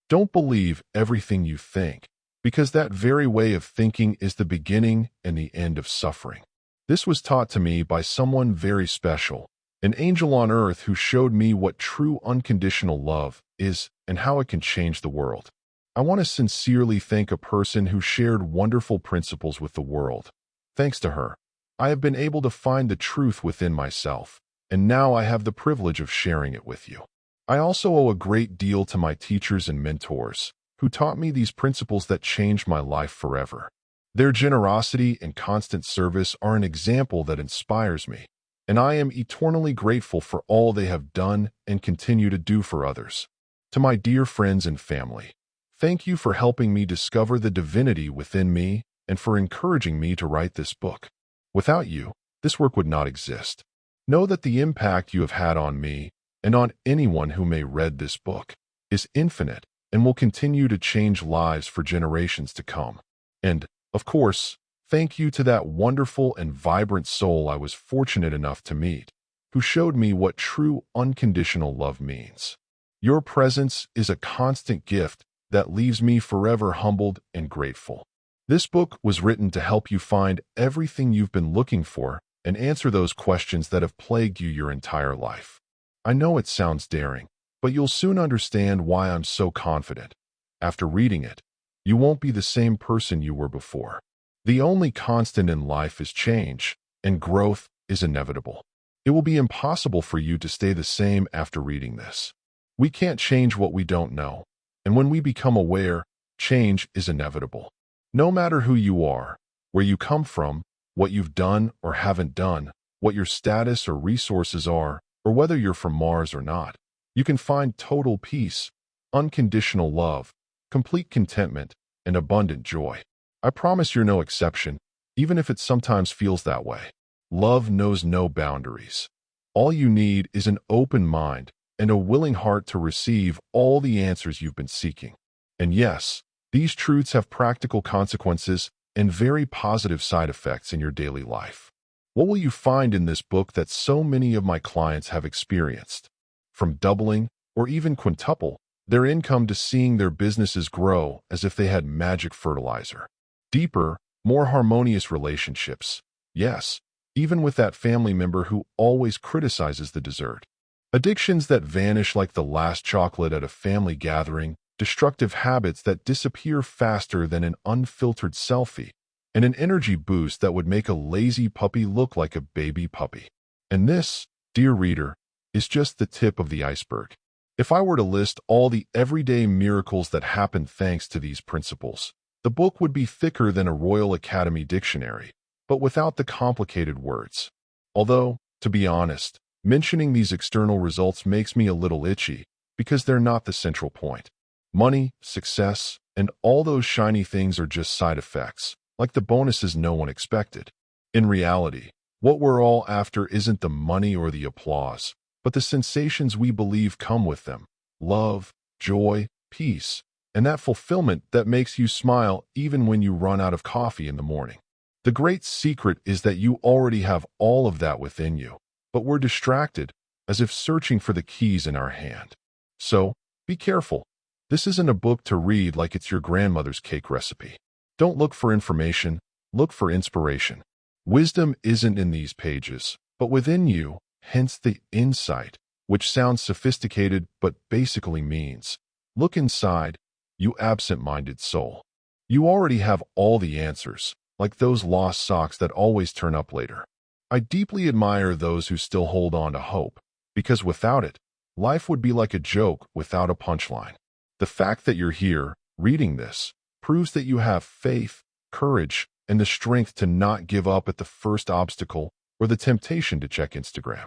Don't believe everything you think, because that very way of thinking is the beginning and the end of suffering. This was taught to me by someone very special, an angel on earth who showed me what true unconditional love is and how it can change the world. I want to sincerely thank a person who shared wonderful principles with the world. Thanks to her, I have been able to find the truth within myself, and now I have the privilege of sharing it with you. I also owe a great deal to my teachers and mentors, who taught me these principles that changed my life forever. Their generosity and constant service are an example that inspires me, and I am eternally grateful for all they have done and continue to do for others. To my dear friends and family, thank you for helping me discover the divinity within me and for encouraging me to write this book. Without you, this work would not exist. Know that the impact you have had on me and on anyone who may read this book is infinite and will continue to change lives for generations to come. And, of course, thank you to that wonderful and vibrant soul I was fortunate enough to meet, who showed me what true unconditional love means. Your presence is a constant gift that leaves me forever humbled and grateful. This book was written to help you find everything you've been looking for and answer those questions that have plagued you your entire life. I know it sounds daring, but you'll soon understand why I'm so confident. After reading it, you won't be the same person you were before. The only constant in life is change, and growth is inevitable. It will be impossible for you to stay the same after reading this. We can't change what we don't know, and when we become aware, change is inevitable. No matter who you are, where you come from, what you've done or haven't done, what your status or resources are, or whether you're from Mars or not, you can find total peace, unconditional love, complete contentment, and abundant joy. I promise you're no exception, even if it sometimes feels that way. Love knows no boundaries. All you need is an open mind and a willing heart to receive all the answers you've been seeking. And yes, these truths have practical consequences and very positive side effects in your daily life. What will you find in this book that so many of my clients have experienced? From doubling or even quintuple their income to seeing their businesses grow as if they had magic fertilizer. Deeper, more harmonious relationships. Yes, even with that family member who always criticizes the dessert. Addictions that vanish like the last chocolate at a family gathering. Destructive habits that disappear faster than an unfiltered selfie, and an energy boost that would make a lazy puppy look like a baby puppy. And this, dear reader, is just the tip of the iceberg. If I were to list all the everyday miracles that happen thanks to these principles, the book would be thicker than a Royal Academy dictionary, but without the complicated words. Although, to be honest, mentioning these external results makes me a little itchy, because they're not the central point. Money, success, and all those shiny things are just side effects, like the bonuses no one expected. In reality, what we're all after isn't the money or the applause, but the sensations we believe come with them. Love, joy, peace, and that fulfillment that makes you smile even when you run out of coffee in the morning. The great secret is that you already have all of that within you, but we're distracted, as if searching for the keys in our hand. So, be careful. This isn't a book to read like it's your grandmother's cake recipe. Don't look for information, look for inspiration. Wisdom isn't in these pages, but within you, hence the insight, which sounds sophisticated but basically means, look inside, you absent-minded soul. You already have all the answers, like those lost socks that always turn up later. I deeply admire those who still hold on to hope, because without it, life would be like a joke without a punchline. The fact that you're here, reading this, proves that you have faith, courage, and the strength to not give up at the first obstacle or the temptation to check Instagram.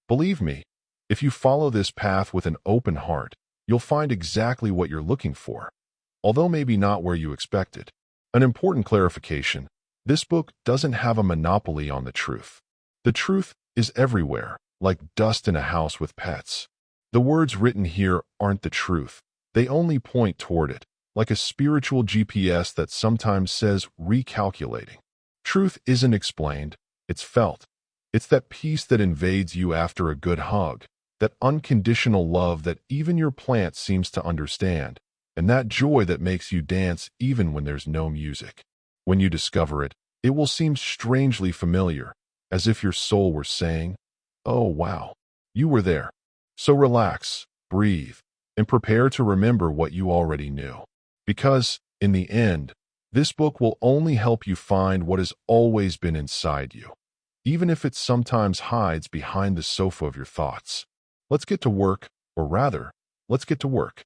Believe me, if you follow this path with an open heart, you'll find exactly what you're looking for, although maybe not where you expected. An important clarification, this book doesn't have a monopoly on the truth. The truth is everywhere, like dust in a house with pets. The words written here aren't the truth. They only point toward it, like a spiritual GPS that sometimes says recalculating. Truth isn't explained, it's felt. It's that peace that invades you after a good hug, that unconditional love that even your plant seems to understand, and that joy that makes you dance even when there's no music. When you discover it, it will seem strangely familiar, as if your soul were saying, "Oh, wow, you were there." So relax, breathe, and prepare to remember what you already knew. Because, in the end, this book will only help you find what has always been inside you, even if it sometimes hides behind the sofa of your thoughts. Let's get to work, or rather, let's get to work.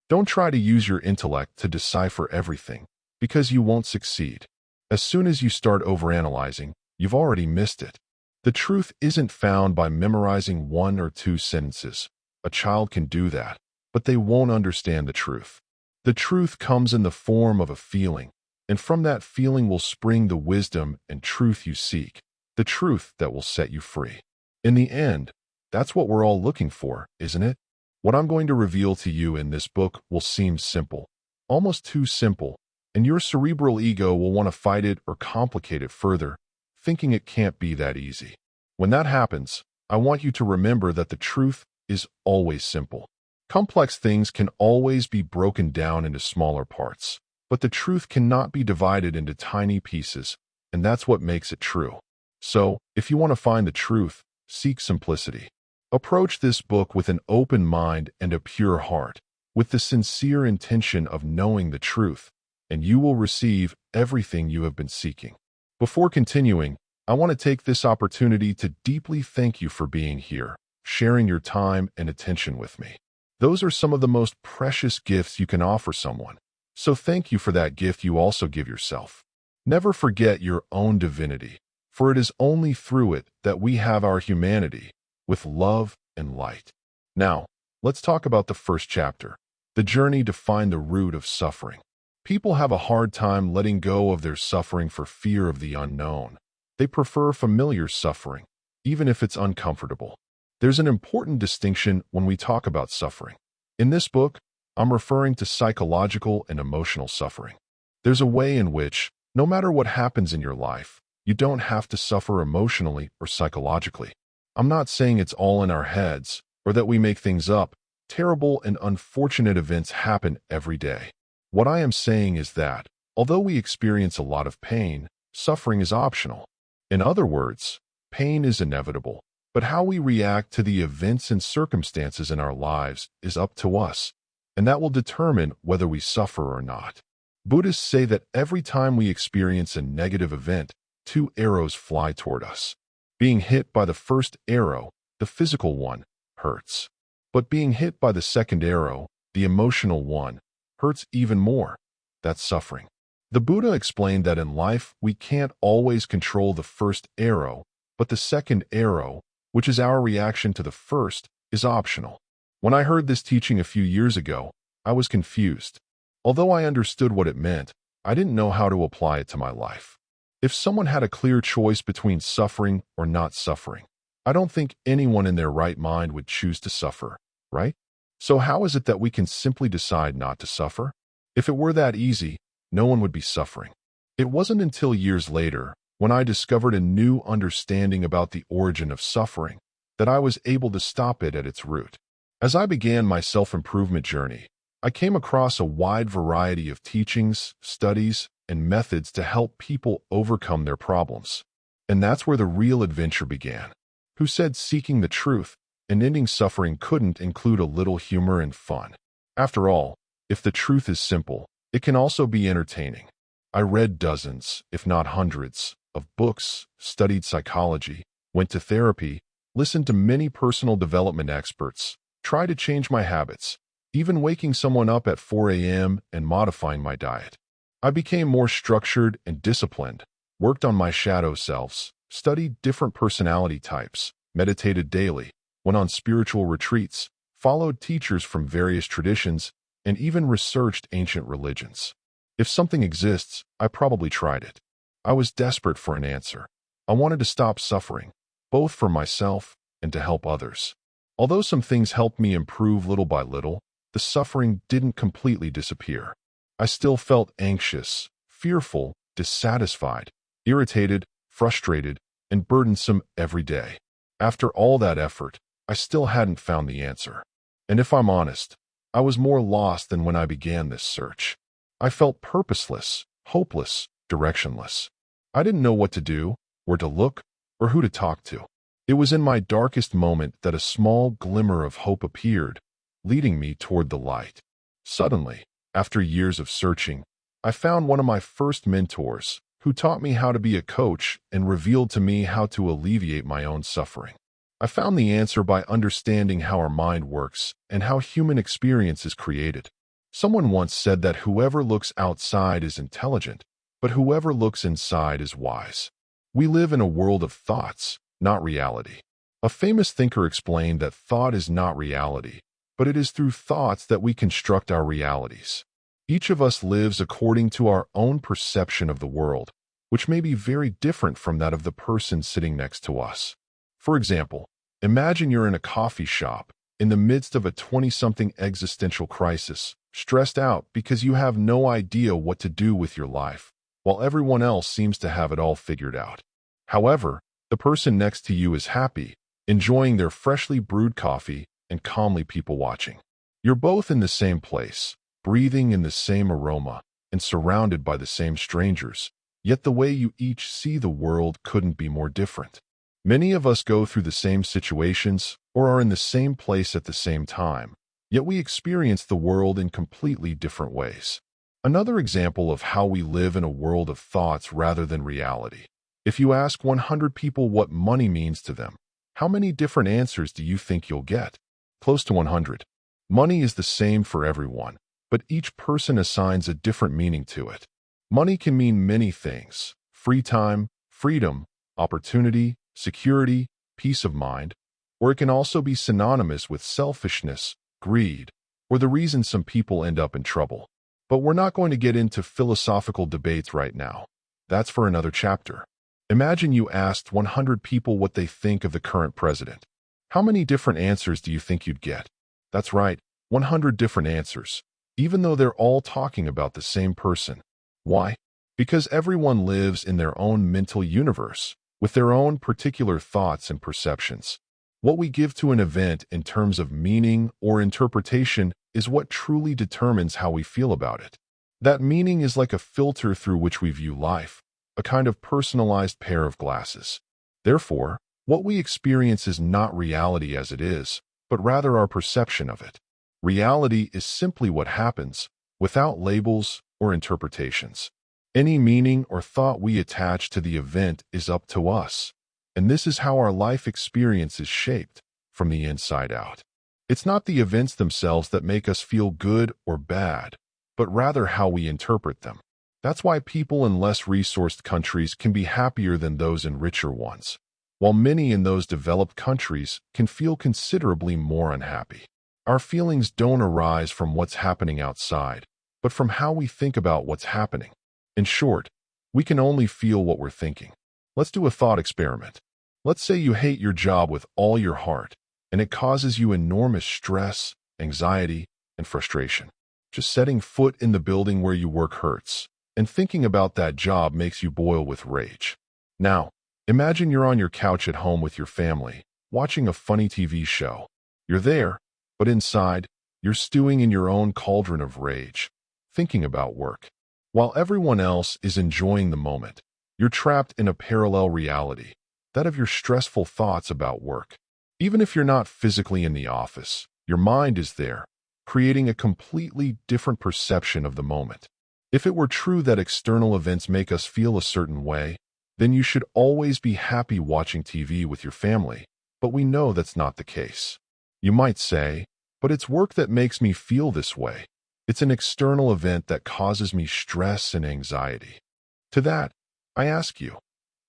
Don't try to use your intellect to decipher everything, because you won't succeed. As soon as you start overanalyzing, you've already missed it. The truth isn't found by memorizing 1 or 2 sentences. A child can do that, but they won't understand the truth. The truth comes in the form of a feeling, and from that feeling will spring the wisdom and truth you seek, the truth that will set you free. In the end, that's what we're all looking for, isn't it? What I'm going to reveal to you in this book will seem simple, almost too simple, and your cerebral ego will want to fight it or complicate it further, thinking it can't be that easy. When that happens, I want you to remember that the truth is always simple. Complex things can always be broken down into smaller parts, but the truth cannot be divided into tiny pieces, and that's what makes it true. So, if you want to find the truth, seek simplicity. Approach this book with an open mind and a pure heart, with the sincere intention of knowing the truth, and you will receive everything you have been seeking. Before continuing, I want to take this opportunity to deeply thank you for being here, sharing your time and attention with me. Those are some of the most precious gifts you can offer someone. So thank you for that gift you also give yourself. Never forget your own divinity, for it is only through it that we have our humanity, with love and light. Now, let's talk about the first chapter, the journey to find the root of suffering. People have a hard time letting go of their suffering for fear of the unknown. They prefer familiar suffering, even if it's uncomfortable. There's an important distinction when we talk about suffering. In this book, I'm referring to psychological and emotional suffering. There's a way in which, no matter what happens in your life, you don't have to suffer emotionally or psychologically. I'm not saying it's all in our heads or that we make things up. Terrible and unfortunate events happen every day. What I am saying is that, although we experience a lot of pain, suffering is optional. In other words, pain is inevitable, but how we react to the events and circumstances in our lives is up to us, and that will determine whether we suffer or not. Buddhists say that every time we experience a negative event, 2 arrows fly toward us. Being hit by the first arrow, the physical one, hurts. But being hit by the second arrow, the emotional one, hurts even more. That's suffering. The Buddha explained that in life we can't always control the first arrow, but the second arrow, which is our reaction to the first, is optional. When I heard this teaching a few years ago, I was confused. Although I understood what it meant, I didn't know how to apply it to my life. If someone had a clear choice between suffering or not suffering, I don't think anyone in their right mind would choose to suffer, right? So how is it that we can simply decide not to suffer? If it were that easy, no one would be suffering. It wasn't until years later, when I discovered a new understanding about the origin of suffering, that I was able to stop it at its root. As I began my self-improvement journey, I came across a wide variety of teachings, studies, and methods to help people overcome their problems. And that's where the real adventure began. Who said seeking the truth and ending suffering couldn't include a little humor and fun? After all, if the truth is simple, it can also be entertaining. I read dozens, if not hundreds, of books, studied psychology, went to therapy, listened to many personal development experts, tried to change my habits, even waking someone up at 4 a.m. and modifying my diet. I became more structured and disciplined, worked on my shadow selves, studied different personality types, meditated daily, went on spiritual retreats, followed teachers from various traditions, and even researched ancient religions. If something exists, I probably tried it. I was desperate for an answer. I wanted to stop suffering, both for myself and to help others. Although some things helped me improve little by little, the suffering didn't completely disappear. I still felt anxious, fearful, dissatisfied, irritated, frustrated, and burdensome every day. After all that effort, I still hadn't found the answer. And if I'm honest, I was more lost than when I began this search. I felt purposeless, hopeless, directionless. I didn't know what to do, where to look, or who to talk to. It was in my darkest moment that a small glimmer of hope appeared, leading me toward the light. Suddenly, after years of searching, I found one of my first mentors, who taught me how to be a coach and revealed to me how to alleviate my own suffering. I found the answer by understanding how our mind works and how human experience is created. Someone once said that whoever looks outside is intelligent, but whoever looks inside is wise. We live in a world of thoughts, not reality. A famous thinker explained that thought is not reality, but it is through thoughts that we construct our realities. Each of us lives according to our own perception of the world, which may be very different from that of the person sitting next to us. For example, imagine you're in a coffee shop, in the midst of a 20-something existential crisis, stressed out because you have no idea what to do with your life, while everyone else seems to have it all figured out. However, the person next to you is happy, enjoying their freshly brewed coffee and calmly people-watching. You're both in the same place, breathing in the same aroma, and surrounded by the same strangers, yet the way you each see the world couldn't be more different. Many of us go through the same situations or are in the same place at the same time, yet we experience the world in completely different ways. Another example of how we live in a world of thoughts rather than reality. If you ask 100 people what money means to them, how many different answers do you think you'll get? Close to 100. Money is the same for everyone, but each person assigns a different meaning to it. Money can mean many things: free time, freedom, opportunity, security, peace of mind, or it can also be synonymous with selfishness, greed, or the reason some people end up in trouble. But we're not going to get into philosophical debates right now. That's for another chapter. Imagine you asked 100 people what they think of the current president. How many different answers do you think you'd get? That's right, 100 different answers, even though they're all talking about the same person. Why? Because everyone lives in their own mental universe, with their own particular thoughts and perceptions. What we give to an event in terms of meaning or interpretation is what truly determines how we feel about it. That meaning is like a filter through which we view life, a kind of personalized pair of glasses. Therefore, what we experience is not reality as it is, but rather our perception of it. Reality is simply what happens, without labels or interpretations. Any meaning or thought we attach to the event is up to us, and this is how our life experience is shaped, from the inside out. It's not the events themselves that make us feel good or bad, but rather how we interpret them. That's why people in less resourced countries can be happier than those in richer ones, while many in those developed countries can feel considerably more unhappy. Our feelings don't arise from what's happening outside, but from how we think about what's happening. In short, we can only feel what we're thinking. Let's do a thought experiment. Let's say you hate your job with all your heart, and it causes you enormous stress, anxiety, and frustration. Just setting foot in the building where you work hurts, and thinking about that job makes you boil with rage. Now, imagine you're on your couch at home with your family, watching a funny TV show. You're there, but inside, you're stewing in your own cauldron of rage, thinking about work. While everyone else is enjoying the moment, you're trapped in a parallel reality, that of your stressful thoughts about work. Even if you're not physically in the office, your mind is there, creating a completely different perception of the moment. If it were true that external events make us feel a certain way, then you should always be happy watching TV with your family, but we know that's not the case. You might say, but it's work that makes me feel this way. It's an external event that causes me stress and anxiety. To that, I ask you,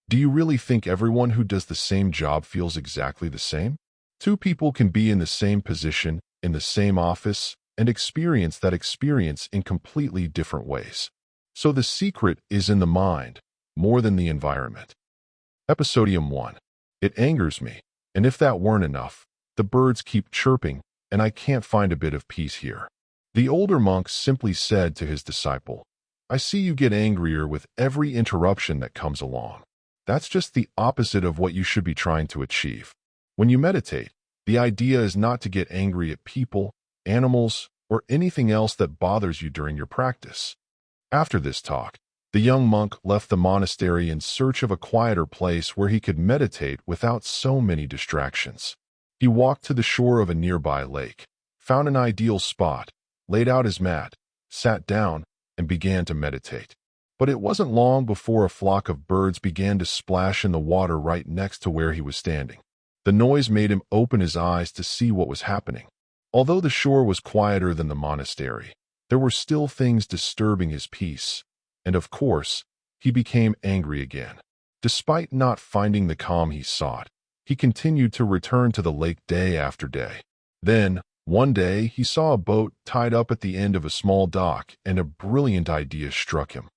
do you really think everyone who does the same job feels exactly the same? Two people can be in the same position, in the same office, and experience that experience in completely different ways. So the secret is in the mind, more than the environment. Episodium 1. It angers me, and if that weren't enough, the birds keep chirping, and I can't find a bit of peace here. The older monk simply said to his disciple, I see you get angrier with every interruption that comes along. That's just the opposite of what you should be trying to achieve. When you meditate, the idea is not to get angry at people, animals, or anything else that bothers you during your practice. After this talk, the young monk left the monastery in search of a quieter place where he could meditate without so many distractions. He walked to the shore of a nearby lake, found an ideal spot, laid out his mat, sat down, and began to meditate. But it wasn't long before a flock of birds began to splash in the water right next to where he was standing. The noise made him open his eyes to see what was happening. Although the shore was quieter than the monastery, there were still things disturbing his peace, and of course, he became angry again. Despite not finding the calm he sought, he continued to return to the lake day after day. Then, one day, he saw a boat tied up at the end of a small dock, and a brilliant idea struck him.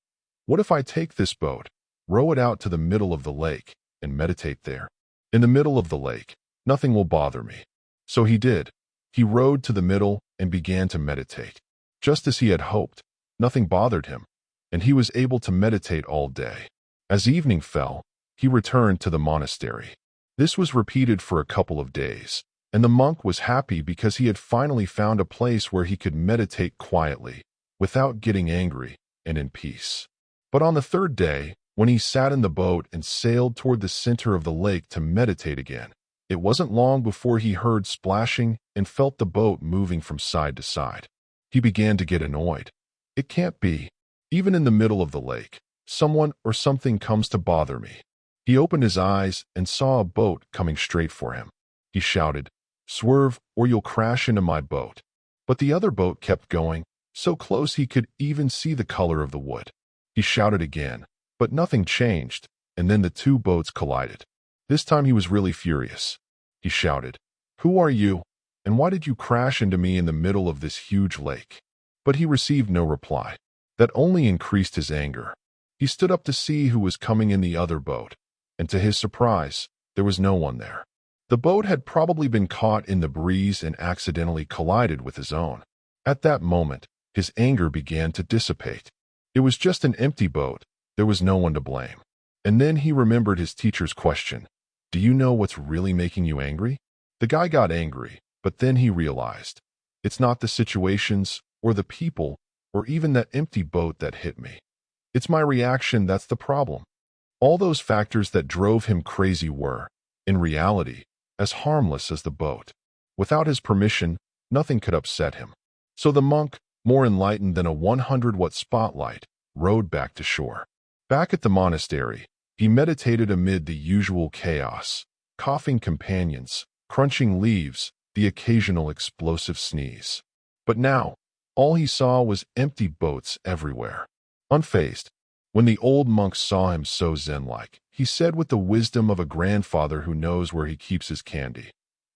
What if I take this boat, row it out to the middle of the lake, and meditate there? In the middle of the lake, nothing will bother me. So he did. He rowed to the middle and began to meditate. Just as he had hoped, nothing bothered him, and he was able to meditate all day. As evening fell, he returned to the monastery. This was repeated for a couple of days, and the monk was happy because he had finally found a place where he could meditate quietly, without getting angry, and in peace. But on the third day, when he sat in the boat and sailed toward the center of the lake to meditate again, it wasn't long before he heard splashing and felt the boat moving from side to side. He began to get annoyed. It can't be. Even in the middle of the lake, someone or something comes to bother me. He opened his eyes and saw a boat coming straight for him. He shouted, "Swerve, or you'll crash into my boat." But the other boat kept going, so close he could even see the color of the wood. He shouted again, but nothing changed, and then the two boats collided. This time he was really furious. He shouted, "Who are you, and why did you crash into me in the middle of this huge lake?" But he received no reply. That only increased his anger. He stood up to see who was coming in the other boat, and to his surprise, there was no one there. The boat had probably been caught in the breeze and accidentally collided with his own. At that moment, his anger began to dissipate. It was just an empty boat. There was no one to blame. And then he remembered his teacher's question, "Do you know what's really making you angry?" The guy got angry, but then he realized, it's not the situations, or the people, or even that empty boat that hit me. It's my reaction that's the problem. All those factors that drove him crazy were, in reality, as harmless as the boat. Without his permission, nothing could upset him. So the monk, more enlightened than a 100-watt spotlight, rowed back to shore. Back at the monastery, he meditated amid the usual chaos, coughing companions, crunching leaves, the occasional explosive sneeze. But now, all he saw was empty boats everywhere. Unfazed, when the old monk saw him so zen-like, he said with the wisdom of a grandfather who knows where he keeps his candy,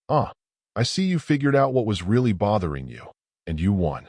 "Ah, I see you figured out what was really bothering you, and you won.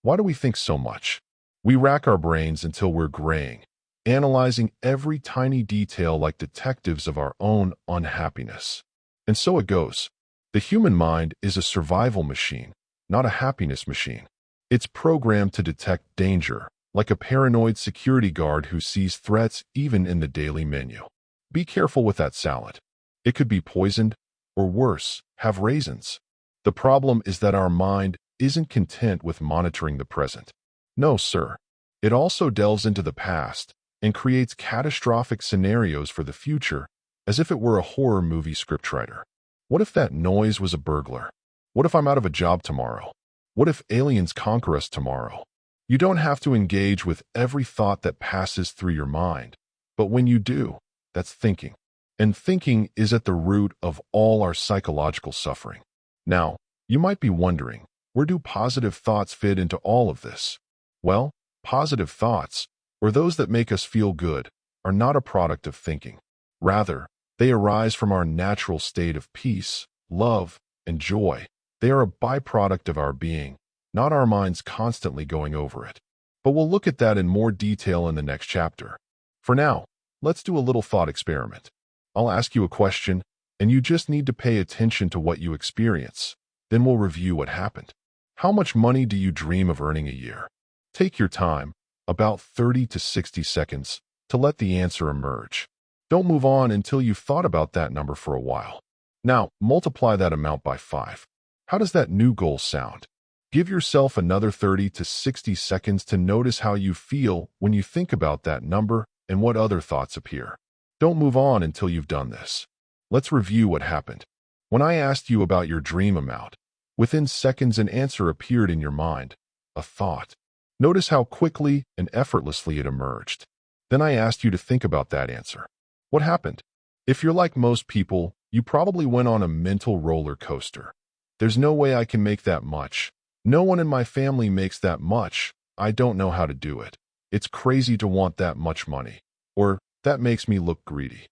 Why do we think so much? We rack our brains until we're graying, analyzing every tiny detail like detectives of our own unhappiness. And so it goes. The human mind is a survival machine, not a happiness machine. It's programmed to detect danger, like a paranoid security guard who sees threats even in the daily menu. Be careful with that salad. It could be poisoned, or worse, have raisins." The problem is that our mind isn't content with monitoring the present. No, sir. It also delves into the past and creates catastrophic scenarios for the future as if it were a horror movie scriptwriter. What if that noise was a burglar? What if I'm out of a job tomorrow? What if aliens conquer us tomorrow? You don't have to engage with every thought that passes through your mind, but when you do, that's thinking. And thinking is at the root of all our psychological suffering. Now, you might be wondering, where do positive thoughts fit into all of this? Well, positive thoughts, or those that make us feel good, are not a product of thinking. Rather, they arise from our natural state of peace, love, and joy. They are a byproduct of our being, not our minds constantly going over it. But we'll look at that in more detail in the next chapter. For now, let's do a little thought experiment. I'll ask you a question, and you just need to pay attention to what you experience. Then we'll review what happened. How much money do you dream of earning a year? Take your time, about 30 to 60 seconds, to let the answer emerge. Don't move on until you've thought about that number for a while. Now, multiply that amount by 5. How does that new goal sound? Give yourself another 30 to 60 seconds to notice how you feel when you think about that number and what other thoughts appear. Don't move on until you've done this. Let's review what happened. When I asked you about your dream amount, within seconds an answer appeared in your mind, a thought. Notice how quickly and effortlessly it emerged. Then I asked you to think about that answer. What happened? If you're like most people, you probably went on a mental roller coaster. There's no way I can make that much. No one in my family makes that much. I don't know how to do it. It's crazy to want that much money. Or, that makes me look greedy.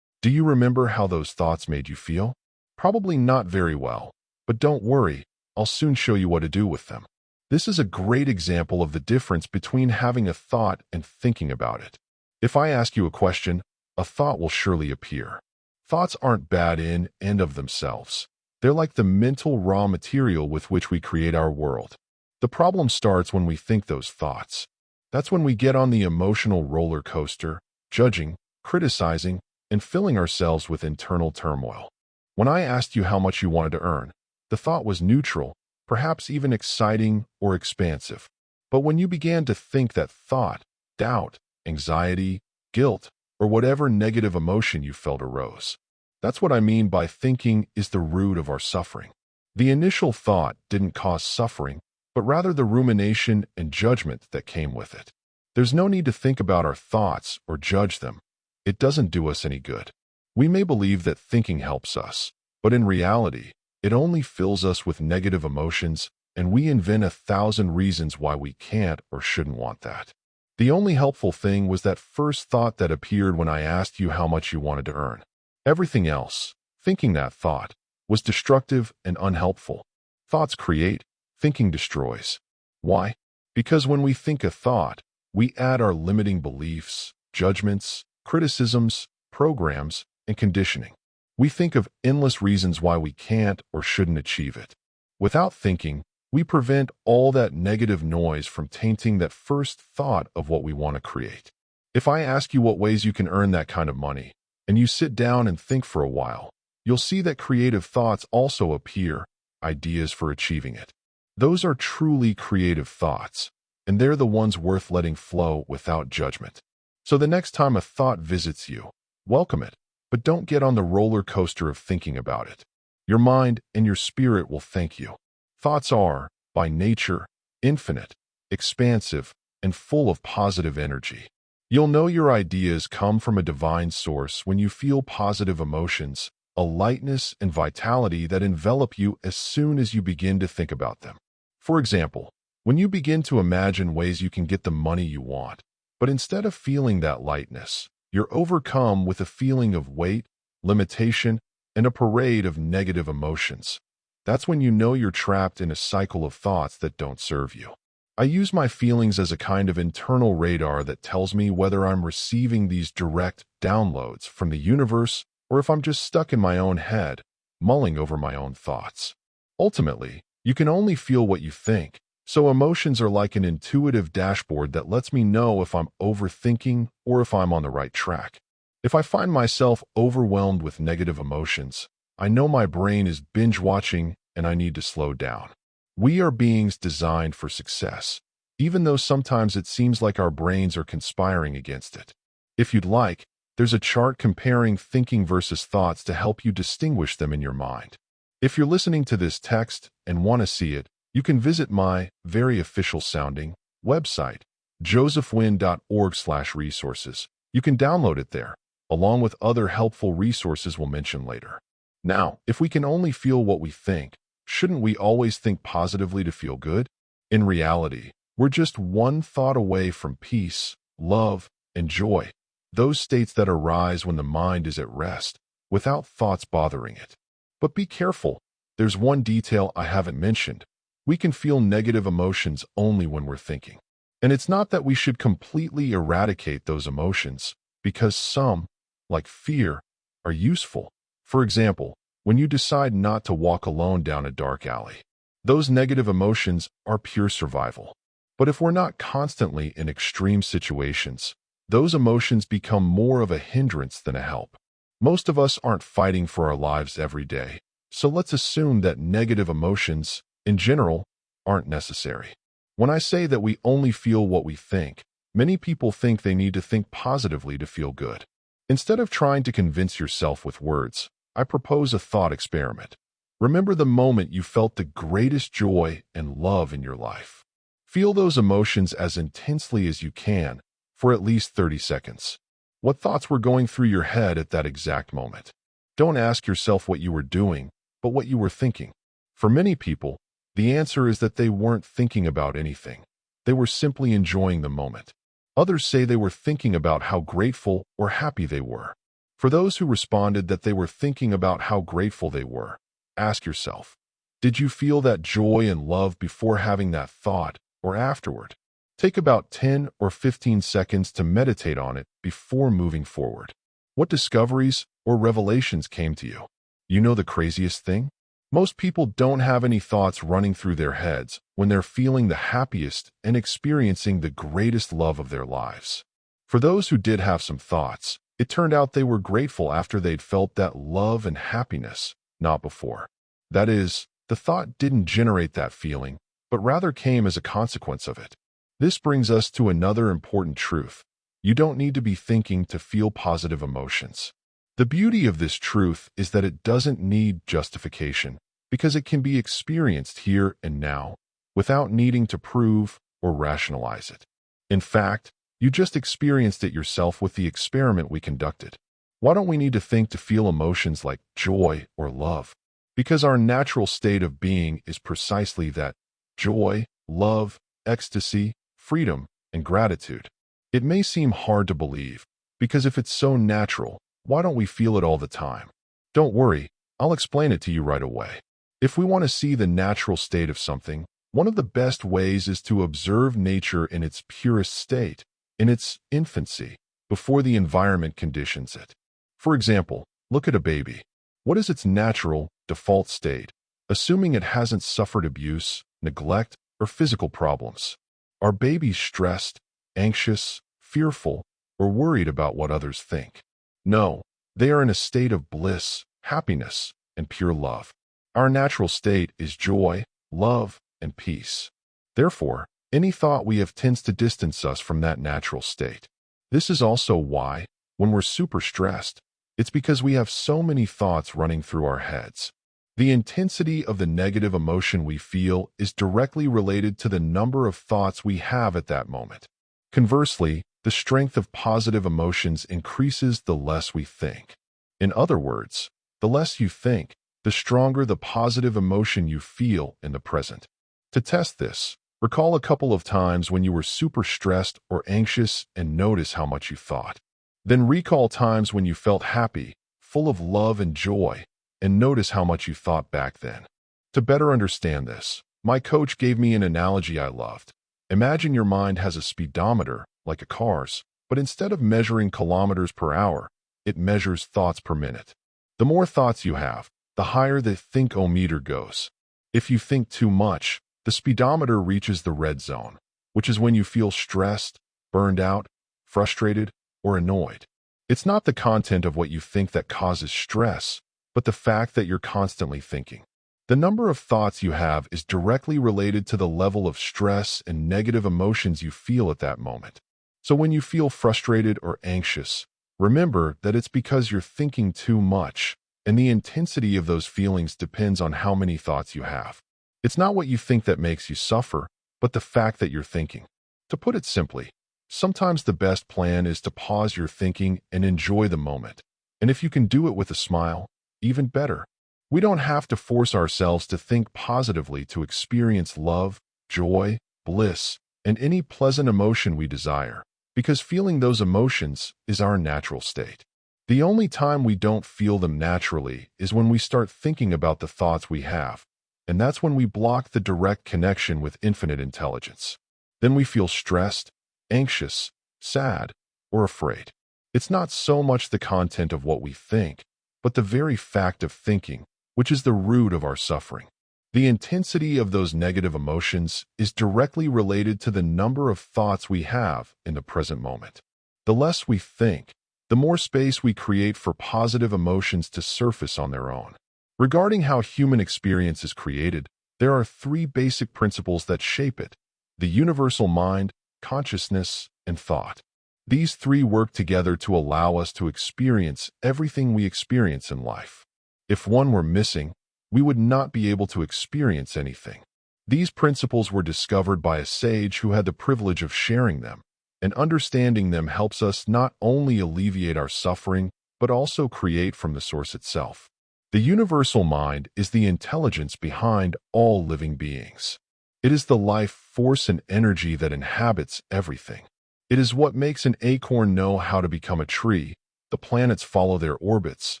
Do you remember how those thoughts made you feel? Probably not very well. But don't worry, I'll soon show you what to do with them. This is a great example of the difference between having a thought and thinking about it. If I ask you a question, a thought will surely appear. Thoughts aren't bad in and of themselves. They're like the mental raw material with which we create our world. The problem starts when we think those thoughts. That's when we get on the emotional roller coaster, judging, criticizing, and filling ourselves with internal turmoil. When I asked you how much you wanted to earn, the thought was neutral, perhaps even exciting or expansive. But when you began to think that thought, doubt, anxiety, guilt, or whatever negative emotion you felt arose. That's what I mean by thinking is the root of our suffering. The initial thought didn't cause suffering, but rather the rumination and judgment that came with it. There's no need to think about our thoughts or judge them. It doesn't do us any good. We may believe that thinking helps us, but in reality, it only fills us with negative emotions, and we invent 1,000 reasons why we can't or shouldn't want that. The only helpful thing was that first thought that appeared when I asked you how much you wanted to earn. Everything else, thinking that thought, was destructive and unhelpful. Thoughts create, thinking destroys. Why? Because when we think a thought, we add our limiting beliefs, judgments, criticisms, programs, and conditioning. We think of endless reasons why we can't or shouldn't achieve it. Without thinking, we prevent all that negative noise from tainting that first thought of what we want to create. If I ask you what ways you can earn that kind of money, and you sit down and think for a while, you'll see that creative thoughts also appear, ideas for achieving it. Those are truly creative thoughts, and they're the ones worth letting flow without judgment. So the next time a thought visits you, welcome it, but don't get on the roller coaster of thinking about it. Your mind and your spirit will thank you. Thoughts are, by nature, infinite, expansive, and full of positive energy. You'll know your ideas come from a divine source when you feel positive emotions, a lightness and vitality that envelop you as soon as you begin to think about them. For example, when you begin to imagine ways you can get the money you want, but instead of feeling that lightness, you're overcome with a feeling of weight, limitation, and a parade of negative emotions. That's when you know you're trapped in a cycle of thoughts that don't serve you. I use my feelings as a kind of internal radar that tells me whether I'm receiving these direct downloads from the universe or if I'm just stuck in my own head, mulling over my own thoughts. Ultimately, you can only feel what you think, so emotions are like an intuitive dashboard that lets me know if I'm overthinking or if I'm on the right track. If I find myself overwhelmed with negative emotions, I know my brain is binge-watching and I need to slow down. We are beings designed for success, even though sometimes it seems like our brains are conspiring against it. If you'd like, there's a chart comparing thinking versus thoughts to help you distinguish them in your mind. If you're listening to this text and want to see it, you can visit my very official-sounding website, josephwynn.org/resources. You can download it there, along with other helpful resources we'll mention later. Now, if we can only feel what we think, shouldn't we always think positively to feel good? In reality, we're just one thought away from peace, love, and joy, those states that arise when the mind is at rest, without thoughts bothering it. But be careful, there's one detail I haven't mentioned. We can feel negative emotions only when we're thinking. And it's not that we should completely eradicate those emotions, because some, like fear, are useful. For example, when you decide not to walk alone down a dark alley, those negative emotions are pure survival. But if we're not constantly in extreme situations, those emotions become more of a hindrance than a help. Most of us aren't fighting for our lives every day, so let's assume that negative emotions, in general, aren't necessary. When I say that we only feel what we think, many people think they need to think positively to feel good. Instead of trying to convince yourself with words, I propose a thought experiment. Remember the moment you felt the greatest joy and love in your life. Feel those emotions as intensely as you can for at least 30 seconds. What thoughts were going through your head at that exact moment? Don't ask yourself what you were doing, but what you were thinking. For many people, the answer is that they weren't thinking about anything. They were simply enjoying the moment. Others say they were thinking about how grateful or happy they were. For those who responded that they were thinking about how grateful they were, ask yourself, did you feel that joy and love before having that thought or afterward? Take about 10 or 15 seconds to meditate on it before moving forward. What discoveries or revelations came to you? You know the craziest thing? Most people don't have any thoughts running through their heads when they're feeling the happiest and experiencing the greatest love of their lives. For those who did have some thoughts, it turned out they were grateful after they'd felt that love and happiness, not before. That is, the thought didn't generate that feeling, but rather came as a consequence of it. This brings us to another important truth. You don't need to be thinking to feel positive emotions. The beauty of this truth is that it doesn't need justification because it can be experienced here and now without needing to prove or rationalize it. In fact, you just experienced it yourself with the experiment we conducted. Why don't we need to think to feel emotions like joy or love? Because our natural state of being is precisely that: joy, love, ecstasy, freedom, and gratitude. It may seem hard to believe, because if it's so natural, why don't we feel it all the time? Don't worry, I'll explain it to you right away. If we want to see the natural state of something, one of the best ways is to observe nature in its purest state, in its infancy, before the environment conditions it. For example, look at a baby. What is its natural, default state, assuming it hasn't suffered abuse, neglect, or physical problems? Are babies stressed, anxious, fearful, or worried about what others think? No, they are in a state of bliss, happiness, and pure love. Our natural state is joy, love, and peace. Therefore, any thought we have tends to distance us from that natural state. This is also why, when we're super stressed, it's because we have so many thoughts running through our heads. The intensity of the negative emotion we feel is directly related to the number of thoughts we have at that moment. Conversely, the strength of positive emotions increases the less we think. In other words, the less you think, the stronger the positive emotion you feel in the present. To test this, recall a couple of times when you were super stressed or anxious and notice how much you thought. Then recall times when you felt happy, full of love and joy, and notice how much you thought back then. To better understand this, my coach gave me an analogy I loved. Imagine your mind has a speedometer, like a car's, but instead of measuring kilometers per hour, it measures thoughts per minute. The more thoughts you have, the higher the think-o-meter goes. If you think too much, the speedometer reaches the red zone, which is when you feel stressed, burned out, frustrated, or annoyed. It's not the content of what you think that causes stress, but the fact that you're constantly thinking. The number of thoughts you have is directly related to the level of stress and negative emotions you feel at that moment. So when you feel frustrated or anxious, remember that it's because you're thinking too much, and the intensity of those feelings depends on how many thoughts you have. It's not what you think that makes you suffer, but the fact that you're thinking. To put it simply, sometimes the best plan is to pause your thinking and enjoy the moment. And if you can do it with a smile, even better. We don't have to force ourselves to think positively to experience love, joy, bliss, and any pleasant emotion we desire, because feeling those emotions is our natural state. The only time we don't feel them naturally is when we start thinking about the thoughts we have, and that's when we block the direct connection with infinite intelligence. Then we feel stressed, anxious, sad, or afraid. It's not so much the content of what we think, but the very fact of thinking, which is the root of our suffering. The intensity of those negative emotions is directly related to the number of thoughts we have in the present moment. The less we think, the more space we create for positive emotions to surface on their own. Regarding how human experience is created, There are three basic principles that shape it: the universal mind, consciousness, and thought. These three work together to allow us to experience everything we experience in life. If one were missing, we would not be able to experience anything. These principles were discovered by a sage who had the privilege of sharing them, and understanding them helps us not only alleviate our suffering, but also create from the source itself. The universal mind is the intelligence behind all living beings. It is the life force and energy that inhabits everything. It is what makes an acorn know how to become a tree, the planets follow their orbits,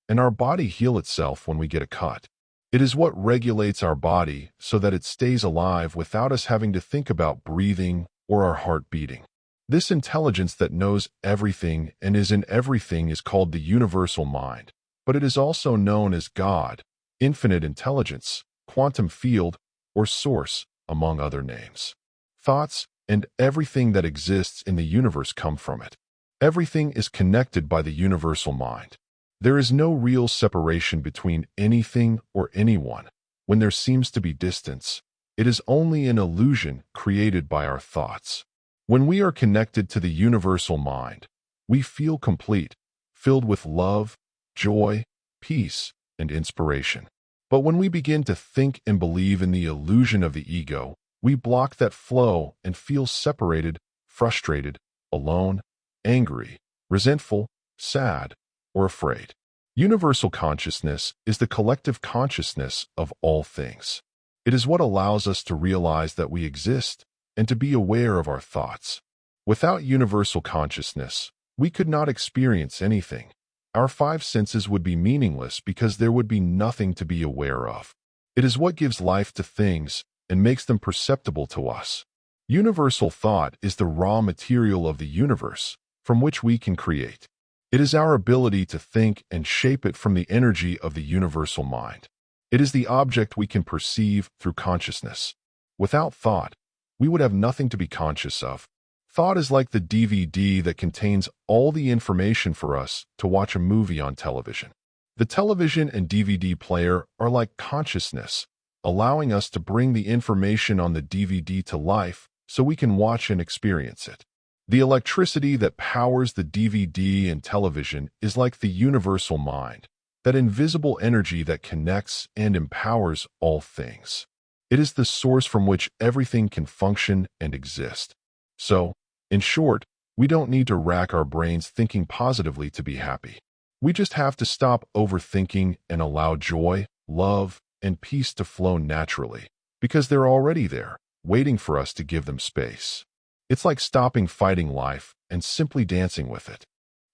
and our body heal itself when we get a cut. It is what regulates our body so that it stays alive without us having to think about breathing or our heart beating. This intelligence that knows everything and is in everything is called the universal mind, but it is also known as God, infinite intelligence, quantum field, or source, among other names. Thoughts and everything that exists in the universe come from it. Everything is connected by the universal mind. There is no real separation between anything or anyone. When there seems to be distance, it is only an illusion created by our thoughts. When we are connected to the universal mind, we feel complete, filled with love, joy, peace, and inspiration. But when we begin to think and believe in the illusion of the ego, we block that flow and feel separated, frustrated, alone, angry, resentful, sad, or afraid. Universal consciousness is the collective consciousness of all things. It is what allows us to realize that we exist and to be aware of our thoughts. Without universal consciousness, we could not experience anything. Our five senses would be meaningless because there would be nothing to be aware of. It is what gives life to things and makes them perceptible to us. Universal thought is the raw material of the universe from which we can create. It is our ability to think and shape it from the energy of the universal mind. It is the object we can perceive through consciousness. Without thought, we would have nothing to be conscious of. Thought is like the DVD that contains all the information for us to watch a movie on television. The television and DVD player are like consciousness, allowing us to bring the information on the DVD to life so we can watch and experience it. The electricity that powers the DVD and television is like the universal mind, that invisible energy that connects and empowers all things. It is the source from which everything can function and exist. So, in short, we don't need to rack our brains thinking positively to be happy. We just have to stop overthinking and allow joy, love, and peace to flow naturally, because they're already there, waiting for us to give them space. It's like stopping fighting life and simply dancing with it.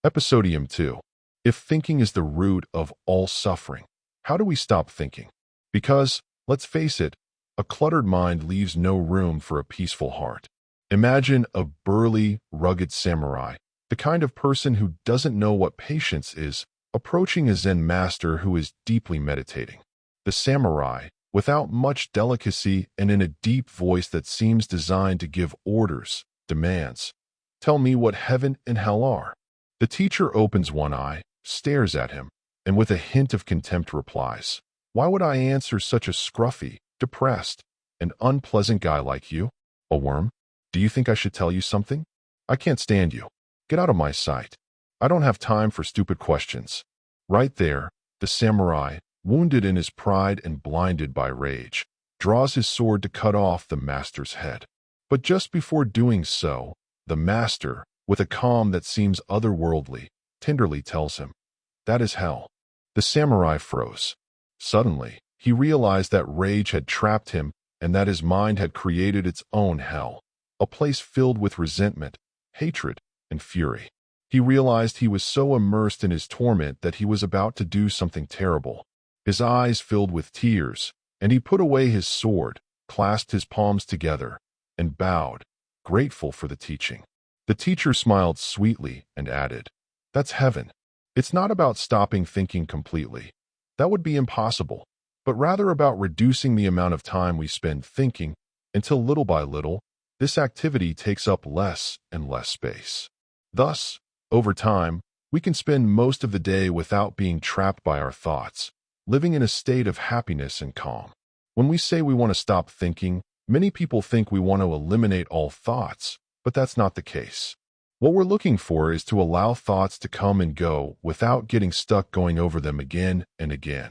Episodium 2. If thinking is the root of all suffering, how do we stop thinking? Because, let's face it, a cluttered mind leaves no room for a peaceful heart. Imagine a burly, rugged samurai, the kind of person who doesn't know what patience is, approaching a Zen master who is deeply meditating. The samurai, without much delicacy and in a deep voice that seems designed to give orders, demands, "Tell me what heaven and hell are." The teacher opens one eye, stares at him, and with a hint of contempt replies, "Why would I answer such a scruffy, depressed, and unpleasant guy like you? A worm? Do you think I should tell you something? I can't stand you. Get out of my sight. I don't have time for stupid questions." Right there, the samurai, wounded in his pride and blinded by rage, draws his sword to cut off the master's head. But just before doing so, the master, with a calm that seems otherworldly, tenderly tells him, "That is hell." The samurai froze. Suddenly, he realized that rage had trapped him and that his mind had created its own hell, a place filled with resentment, hatred, and fury. He realized he was so immersed in his torment that he was about to do something terrible. His eyes filled with tears, and he put away his sword, clasped his palms together, and bowed, grateful for the teaching. The teacher smiled sweetly and added, "That's heaven. It's not about stopping thinking completely. That would be impossible, but rather about reducing the amount of time we spend thinking until little by little, this activity takes up less and less space. Thus, over time, we can spend most of the day without being trapped by our thoughts, living in a state of happiness and calm. When we say we want to stop thinking, many people think we want to eliminate all thoughts, but that's not the case. What we're looking for is to allow thoughts to come and go without getting stuck going over them again and again.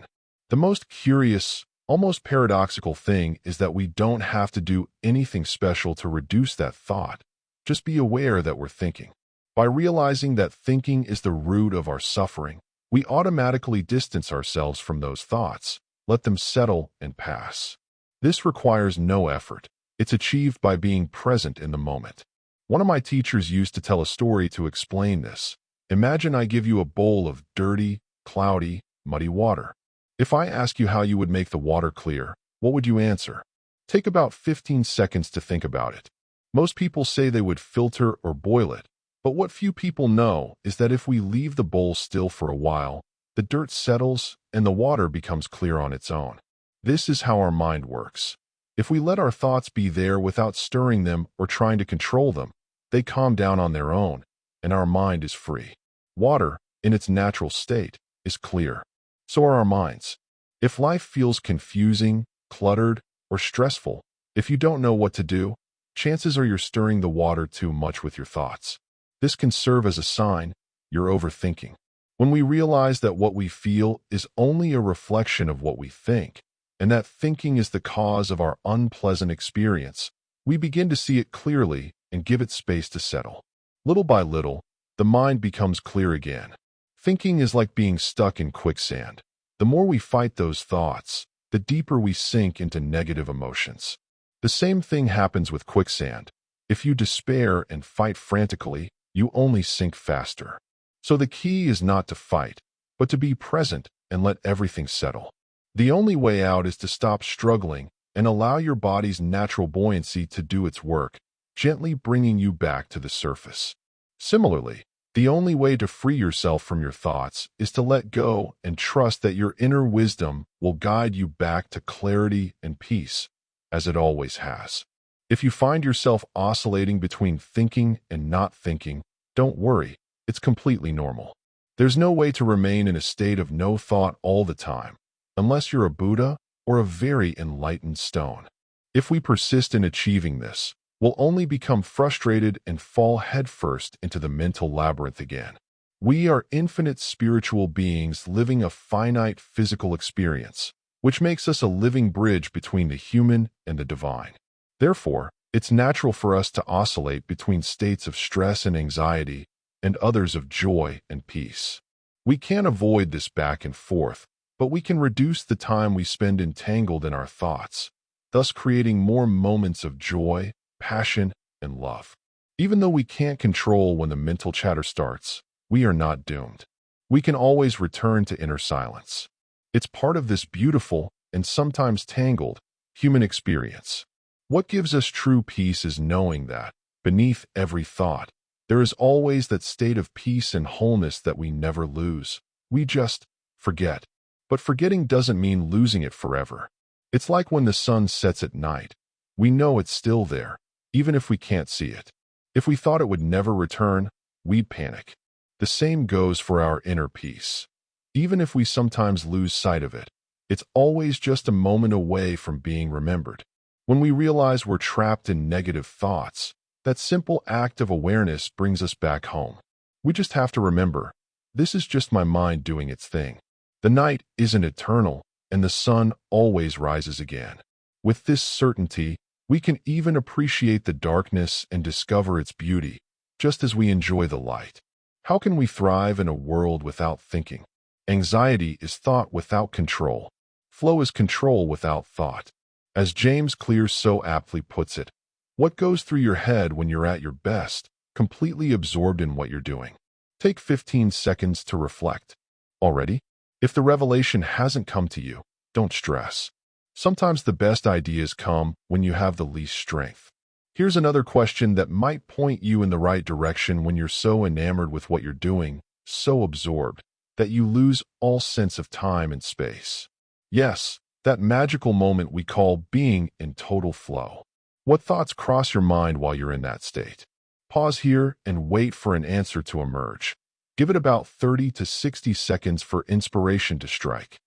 The most curious, almost paradoxical thing is that we don't have to do anything special to reduce that thought. Just be aware that we're thinking. By realizing that thinking is the root of our suffering, we automatically distance ourselves from those thoughts, let them settle and pass. This requires no effort. It's achieved by being present in the moment. One of my teachers used to tell a story to explain this. Imagine I give you a bowl of dirty, cloudy, muddy water. If I ask you how you would make the water clear, what would you answer? Take about 15 seconds to think about it. Most people say they would filter or boil it, but what few people know is that if we leave the bowl still for a while, the dirt settles and the water becomes clear on its own. This is how our mind works. If we let our thoughts be there without stirring them or trying to control them, they calm down on their own, and our mind is free. Water, in its natural state, is clear. So are our minds. If life feels confusing, cluttered, or stressful, if you don't know what to do, chances are you're stirring the water too much with your thoughts. This can serve as a sign you're overthinking. When we realize that what we feel is only a reflection of what we think, and that thinking is the cause of our unpleasant experience, we begin to see it clearly and give it space to settle. Little by little, the mind becomes clear again. Thinking is like being stuck in quicksand. The more we fight those thoughts, the deeper we sink into negative emotions. The same thing happens with quicksand. If you despair and fight frantically, you only sink faster. So the key is not to fight, but to be present and let everything settle. The only way out is to stop struggling and allow your body's natural buoyancy to do its work, gently bringing you back to the surface. Similarly, the only way to free yourself from your thoughts is to let go and trust that your inner wisdom will guide you back to clarity and peace, as it always has. If you find yourself oscillating between thinking and not thinking, don't worry, it's completely normal. There's no way to remain in a state of no thought all the time, unless you're a Buddha or a very enlightened stone. If we persist in achieving this, we'll only become frustrated and fall headfirst into the mental labyrinth again. We are infinite spiritual beings living a finite physical experience, which makes us a living bridge between the human and the divine. Therefore, it's natural for us to oscillate between states of stress and anxiety and others of joy and peace. We can't avoid this back and forth, but we can reduce the time we spend entangled in our thoughts, thus creating more moments of joy, passion, and love. Even though we can't control when the mental chatter starts, we are not doomed. We can always return to inner silence. It's part of this beautiful and sometimes tangled human experience. What gives us true peace is knowing that, beneath every thought, there is always that state of peace and wholeness that we never lose. We just forget. But forgetting doesn't mean losing it forever. It's like when the sun sets at night. We know it's still there, even if we can't see it. If we thought it would never return, we'd panic. The same goes for our inner peace. Even if we sometimes lose sight of it, it's always just a moment away from being remembered. When we realize we're trapped in negative thoughts, that simple act of awareness brings us back home. We just have to remember, this is just my mind doing its thing. The night isn't eternal, and the sun always rises again. With this certainty, we can even appreciate the darkness and discover its beauty, just as we enjoy the light. How can we thrive in a world without thinking? Anxiety is thought without control. Flow is control without thought. As James Clear so aptly puts it, what goes through your head when you're at your best, completely absorbed in what you're doing? Take 15 seconds to reflect. Already? If the revelation hasn't come to you, don't stress. Sometimes the best ideas come when you have the least strength. Here's another question that might point you in the right direction when you're so enamored with what you're doing, so absorbed, that you lose all sense of time and space. Yes, that magical moment we call being in total flow. What thoughts cross your mind while you're in that state? Pause here and wait for an answer to emerge. Give it about 30 to 60 seconds for inspiration to strike.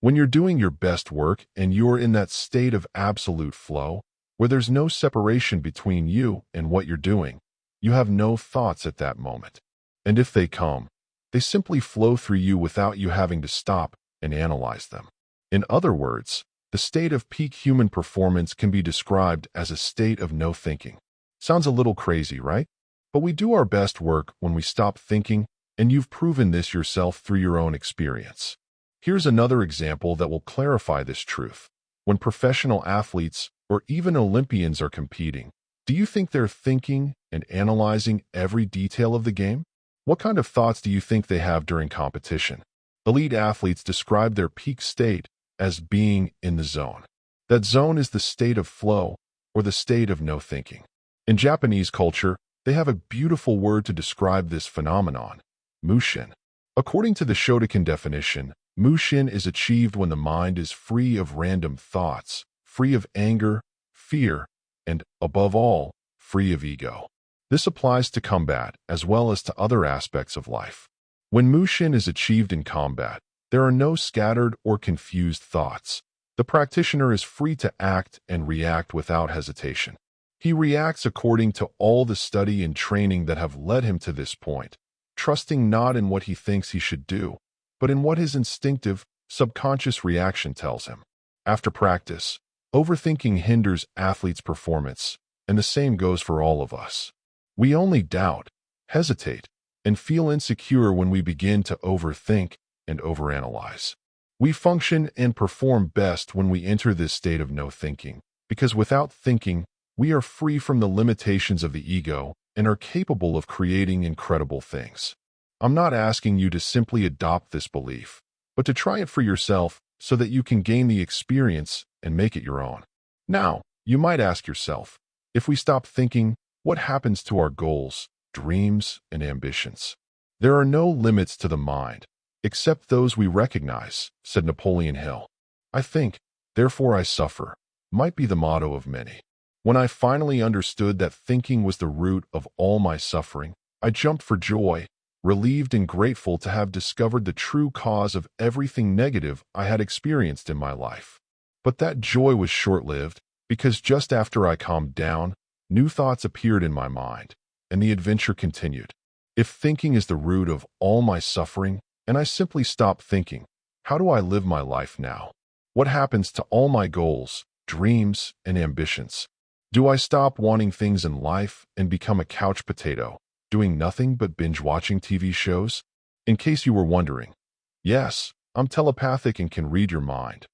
When you're doing your best work and you're in that state of absolute flow, where there's no separation between you and what you're doing, you have no thoughts at that moment. And if they come, they simply flow through you without you having to stop and analyze them. In other words, the state of peak human performance can be described as a state of no thinking. Sounds a little crazy, right? But we do our best work when we stop thinking, and you've proven this yourself through your own experience. Here's another example that will clarify this truth. When professional athletes or even Olympians are competing, do you think they're thinking and analyzing every detail of the game? What kind of thoughts do you think they have during competition? Elite athletes describe their peak state as being in the zone. That zone is the state of flow or the state of no thinking. In Japanese culture, they have a beautiful word to describe this phenomenon, mushin. According to the Shotokan definition, mushin is achieved when the mind is free of random thoughts, free of anger, fear, and, above all, free of ego. This applies to combat as well as to other aspects of life. When mushin is achieved in combat, there are no scattered or confused thoughts. The practitioner is free to act and react without hesitation. He reacts according to all the study and training that have led him to this point, trusting not in what he thinks he should do, but in what his instinctive, subconscious reaction tells him. After practice, overthinking hinders athletes' performance, and the same goes for all of us. We only doubt, hesitate, and feel insecure when we begin to overthink and overanalyze. We function and perform best when we enter this state of no thinking, because without thinking, we are free from the limitations of the ego and are capable of creating incredible things. I'm not asking you to simply adopt this belief, but to try it for yourself so that you can gain the experience and make it your own. Now, you might ask yourself, if we stop thinking, what happens to our goals, dreams, and ambitions? There are no limits to the mind, except those we recognize, said Napoleon Hill. I think, therefore I suffer, might be the motto of many. When I finally understood that thinking was the root of all my suffering, I jumped for joy, relieved and grateful to have discovered the true cause of everything negative I had experienced in my life. But that joy was short-lived, because just after I calmed down, new thoughts appeared in my mind, and the adventure continued. If thinking is the root of all my suffering, and I simply stop thinking, how do I live my life now? What happens to all my goals, dreams, and ambitions? Do I stop wanting things in life and become a couch potato, doing nothing but binge-watching TV shows? In case you were wondering, yes, I'm telepathic and can read your mind.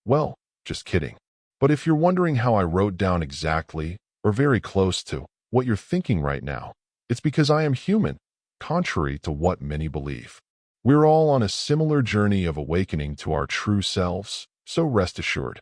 Well, just kidding. But if you're wondering how I wrote down exactly, or very close to, what you're thinking right now, it's because I am human, contrary to what many believe. We're all on a similar journey of awakening to our true selves, so rest assured.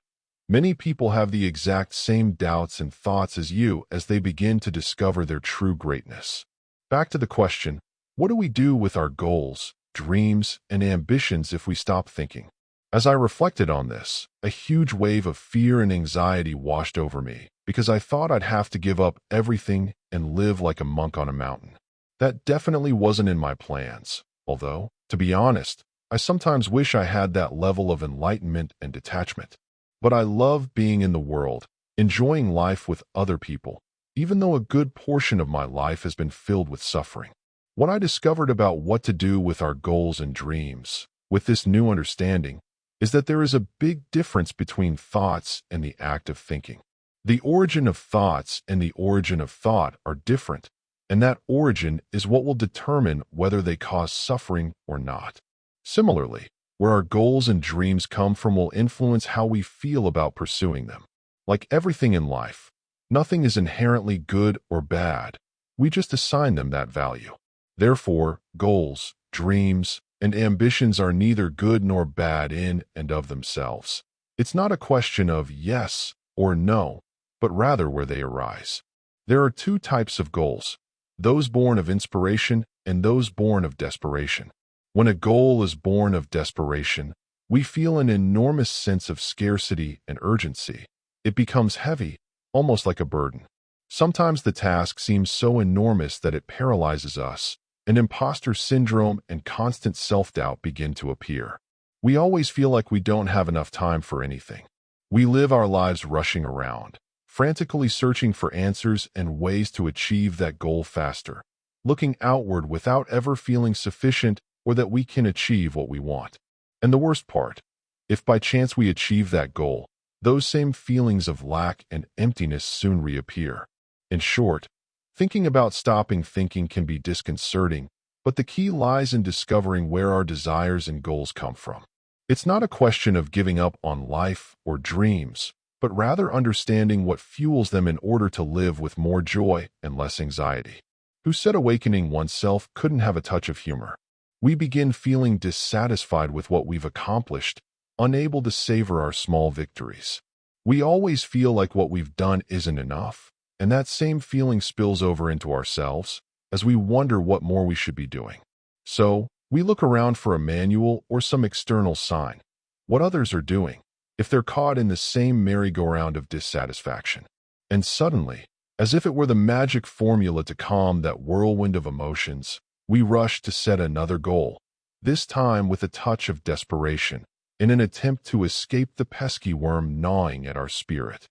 Many people have the exact same doubts and thoughts as you as they begin to discover their true greatness. Back to the question, what do we do with our goals, dreams, and ambitions if we stop thinking? As I reflected on this, a huge wave of fear and anxiety washed over me because I thought I'd have to give up everything and live like a monk on a mountain. That definitely wasn't in my plans, although, to be honest, I sometimes wish I had that level of enlightenment and detachment. But I love being in the world, enjoying life with other people, even though a good portion of my life has been filled with suffering. What I discovered about what to do with our goals and dreams, with this new understanding, is that there is a big difference between thoughts and the act of thinking. The origin of thoughts and the origin of thought are different, and that origin is what will determine whether they cause suffering or not. Similarly, where our goals and dreams come from will influence how we feel about pursuing them. Like everything in life, nothing is inherently good or bad. We just assign them that value. Therefore, goals, dreams, and ambitions are neither good nor bad in and of themselves. It's not a question of yes or no, but rather where they arise. There are two types of goals, those born of inspiration and those born of desperation. When a goal is born of desperation, we feel an enormous sense of scarcity and urgency. It becomes heavy, almost like a burden. Sometimes the task seems so enormous that it paralyzes us, and imposter syndrome and constant self-doubt begin to appear. We always feel like we don't have enough time for anything. We live our lives rushing around, frantically searching for answers and ways to achieve that goal faster, looking outward without ever feeling sufficient or that we can achieve what we want. And the worst part, if by chance we achieve that goal, those same feelings of lack and emptiness soon reappear. In short, thinking about stopping thinking can be disconcerting, but the key lies in discovering where our desires and goals come from. It's not a question of giving up on life or dreams, but rather understanding what fuels them in order to live with more joy and less anxiety. Who said awakening oneself couldn't have a touch of humor? We begin feeling dissatisfied with what we've accomplished, unable to savor our small victories. We always feel like what we've done isn't enough, and that same feeling spills over into ourselves as we wonder what more we should be doing. So, we look around for a manual or some external sign, what others are doing, if they're caught in the same merry-go-round of dissatisfaction. And suddenly, as if it were the magic formula to calm that whirlwind of emotions, we rush to set another goal, this time with a touch of desperation, in an attempt to escape the pesky worm gnawing at our spirit.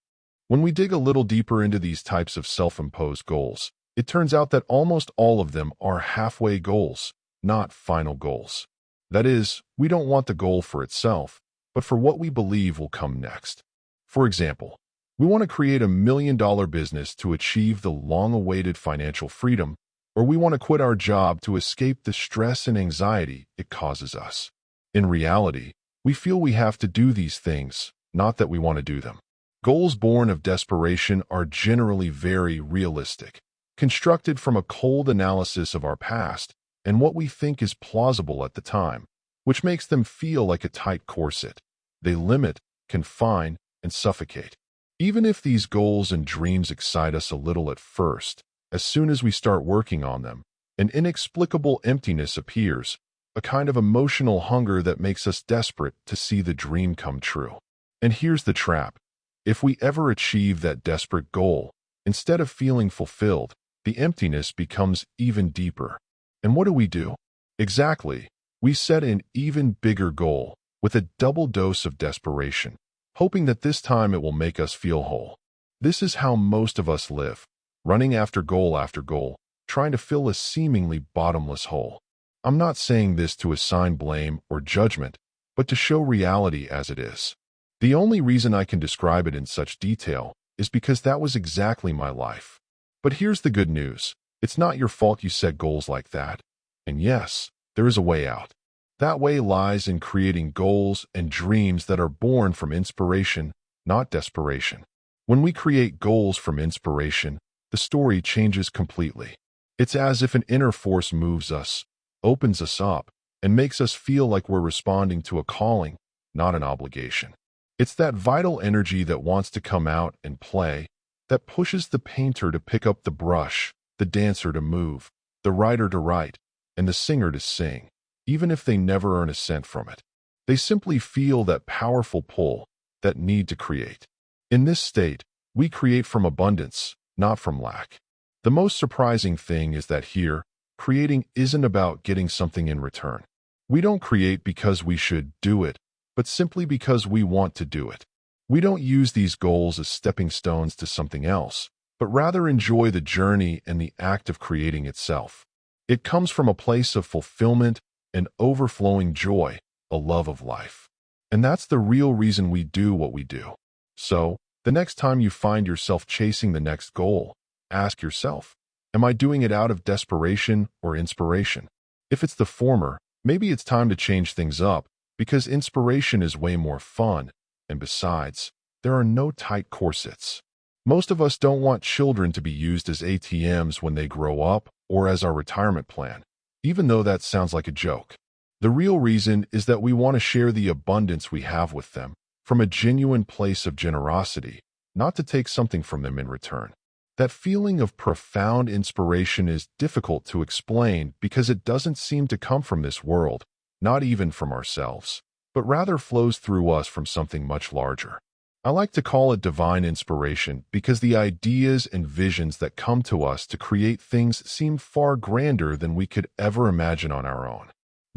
When we dig a little deeper into these types of self-imposed goals, it turns out that almost all of them are halfway goals, not final goals. That is, we don't want the goal for itself, but for what we believe will come next. For example, we want to create $1 million business to achieve the long-awaited financial freedom, or we want to quit our job to escape the stress and anxiety it causes us. In reality, we feel we have to do these things, not that we want to do them. Goals born of desperation are generally very realistic, constructed from a cold analysis of our past and what we think is plausible at the time, which makes them feel like a tight corset. They limit, confine, and suffocate. Even if these goals and dreams excite us a little at first, as soon as we start working on them, an inexplicable emptiness appears, a kind of emotional hunger that makes us desperate to see the dream come true. And here's the trap. If we ever achieve that desperate goal, instead of feeling fulfilled, the emptiness becomes even deeper. And what do? Exactly, we set an even bigger goal, with a double dose of desperation, hoping that this time it will make us feel whole. This is how most of us live, running after goal, trying to fill a seemingly bottomless hole. I'm not saying this to assign blame or judgment, but to show reality as it is. The only reason I can describe it in such detail is because that was exactly my life. But here's the good news. It's not your fault you set goals like that. And yes, there is a way out. That way lies in creating goals and dreams that are born from inspiration, not desperation. When we create goals from inspiration, the story changes completely. It's as if an inner force moves us, opens us up, and makes us feel like we're responding to a calling, not an obligation. It's that vital energy that wants to come out and play, that pushes the painter to pick up the brush, the dancer to move, the writer to write, and the singer to sing, even if they never earn a cent from it. They simply feel that powerful pull, that need to create. In this state, we create from abundance, not from lack. The most surprising thing is that here, creating isn't about getting something in return. We don't create because we should do it, but simply because we want to do it. We don't use these goals as stepping stones to something else, but rather enjoy the journey and the act of creating itself. It comes from a place of fulfillment and overflowing joy, a love of life. And that's the real reason we do what we do. So, the next time you find yourself chasing the next goal, ask yourself, am I doing it out of desperation or inspiration? If it's the former, maybe it's time to change things up, because inspiration is way more fun, and besides, there are no tight corsets. Most of us don't want children to be used as ATMs when they grow up or as our retirement plan, even though that sounds like a joke. The real reason is that we want to share the abundance we have with them from a genuine place of generosity, not to take something from them in return. That feeling of profound inspiration is difficult to explain because it doesn't seem to come from this world, not even from ourselves, but rather flows through us from something much larger. I like to call it divine inspiration because the ideas and visions that come to us to create things seem far grander than we could ever imagine on our own.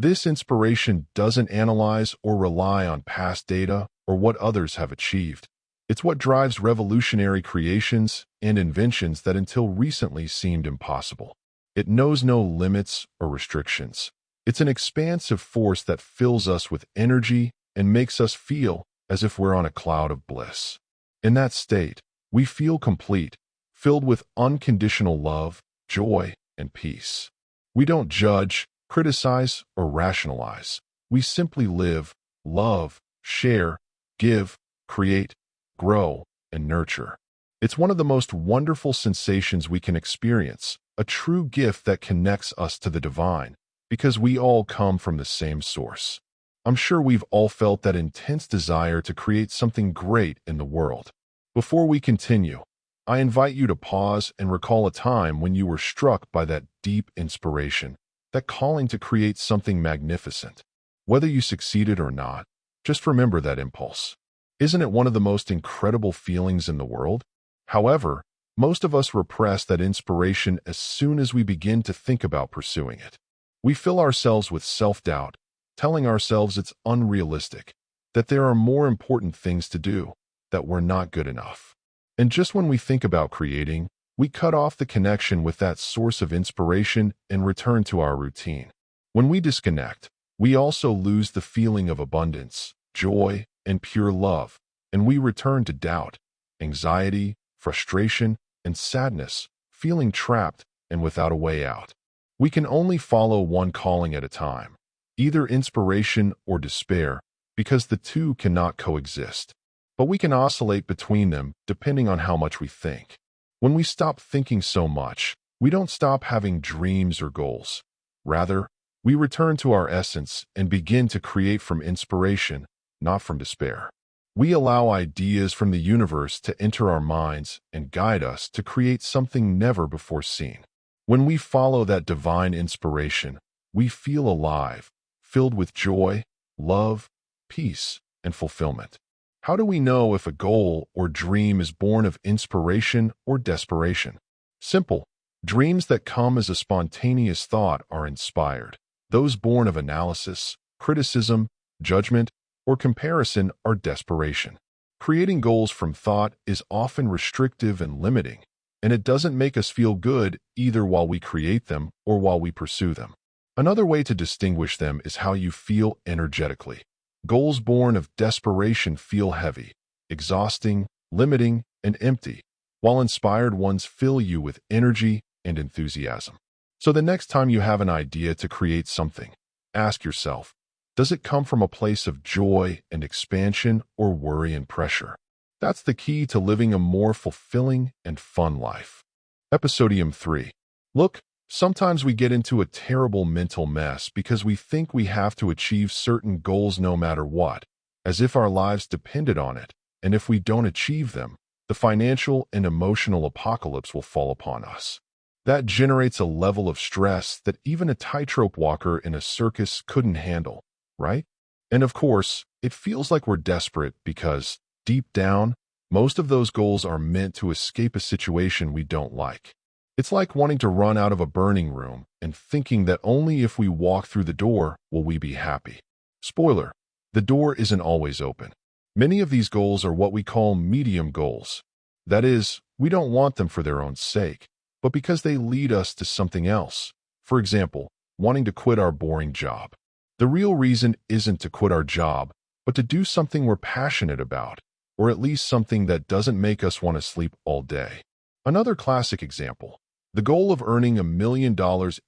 This inspiration doesn't analyze or rely on past data or what others have achieved. It's what drives revolutionary creations and inventions that until recently seemed impossible. It knows no limits or restrictions. It's an expansive force that fills us with energy and makes us feel as if we're on a cloud of bliss. In that state, we feel complete, filled with unconditional love, joy, and peace. We don't judge, criticize, or rationalize. We simply live, love, share, give, create, grow, and nurture. It's one of the most wonderful sensations we can experience, a true gift that connects us to the divine, because we all come from the same source. I'm sure we've all felt that intense desire to create something great in the world. Before we continue, I invite you to pause and recall a time when you were struck by that deep inspiration, that calling to create something magnificent. Whether you succeeded or not, just remember that impulse. Isn't it one of the most incredible feelings in the world? However, most of us repress that inspiration as soon as we begin to think about pursuing it. We fill ourselves with self-doubt, telling ourselves it's unrealistic, that there are more important things to do, that we're not good enough. And just when we think about creating, we cut off the connection with that source of inspiration and return to our routine. When we disconnect, we also lose the feeling of abundance, joy, and pure love, and we return to doubt, anxiety, frustration, and sadness, feeling trapped and without a way out. We can only follow one calling at a time, either inspiration or despair, because the two cannot coexist. But we can oscillate between them depending on how much we think. When we stop thinking so much, we don't stop having dreams or goals. Rather, we return to our essence and begin to create from inspiration, not from despair. We allow ideas from the universe to enter our minds and guide us to create something never before seen. When we follow that divine inspiration, we feel alive, filled with joy, love, peace, and fulfillment. How do we know if a goal or dream is born of inspiration or desperation? Simple. Dreams that come as a spontaneous thought are inspired. Those born of analysis, criticism, judgment, or comparison are desperation. Creating goals from thought is often restrictive and limiting, and it doesn't make us feel good either while we create them or while we pursue them. Another way to distinguish them is how you feel energetically. Goals born of desperation feel heavy, exhausting, limiting, and empty, while inspired ones fill you with energy and enthusiasm. So the next time you have an idea to create something, ask yourself, does it come from a place of joy and expansion or worry and pressure? That's the key to living a more fulfilling and fun life. Episodium 3. Look, sometimes we get into a terrible mental mess because we think we have to achieve certain goals no matter what, as if our lives depended on it, and if we don't achieve them, the financial and emotional apocalypse will fall upon us. That generates a level of stress that even a tightrope walker in a circus couldn't handle, right? And of course, it feels like we're desperate because, deep down, most of those goals are meant to escape a situation we don't like. It's like wanting to run out of a burning room and thinking that only if we walk through the door will we be happy. Spoiler, the door isn't always open. Many of these goals are what we call medium goals. That is, we don't want them for their own sake, but because they lead us to something else. For example, wanting to quit our boring job. The real reason isn't to quit our job, but to do something we're passionate about, or at least something that doesn't make us want to sleep all day. Another classic example. The goal of earning $1 million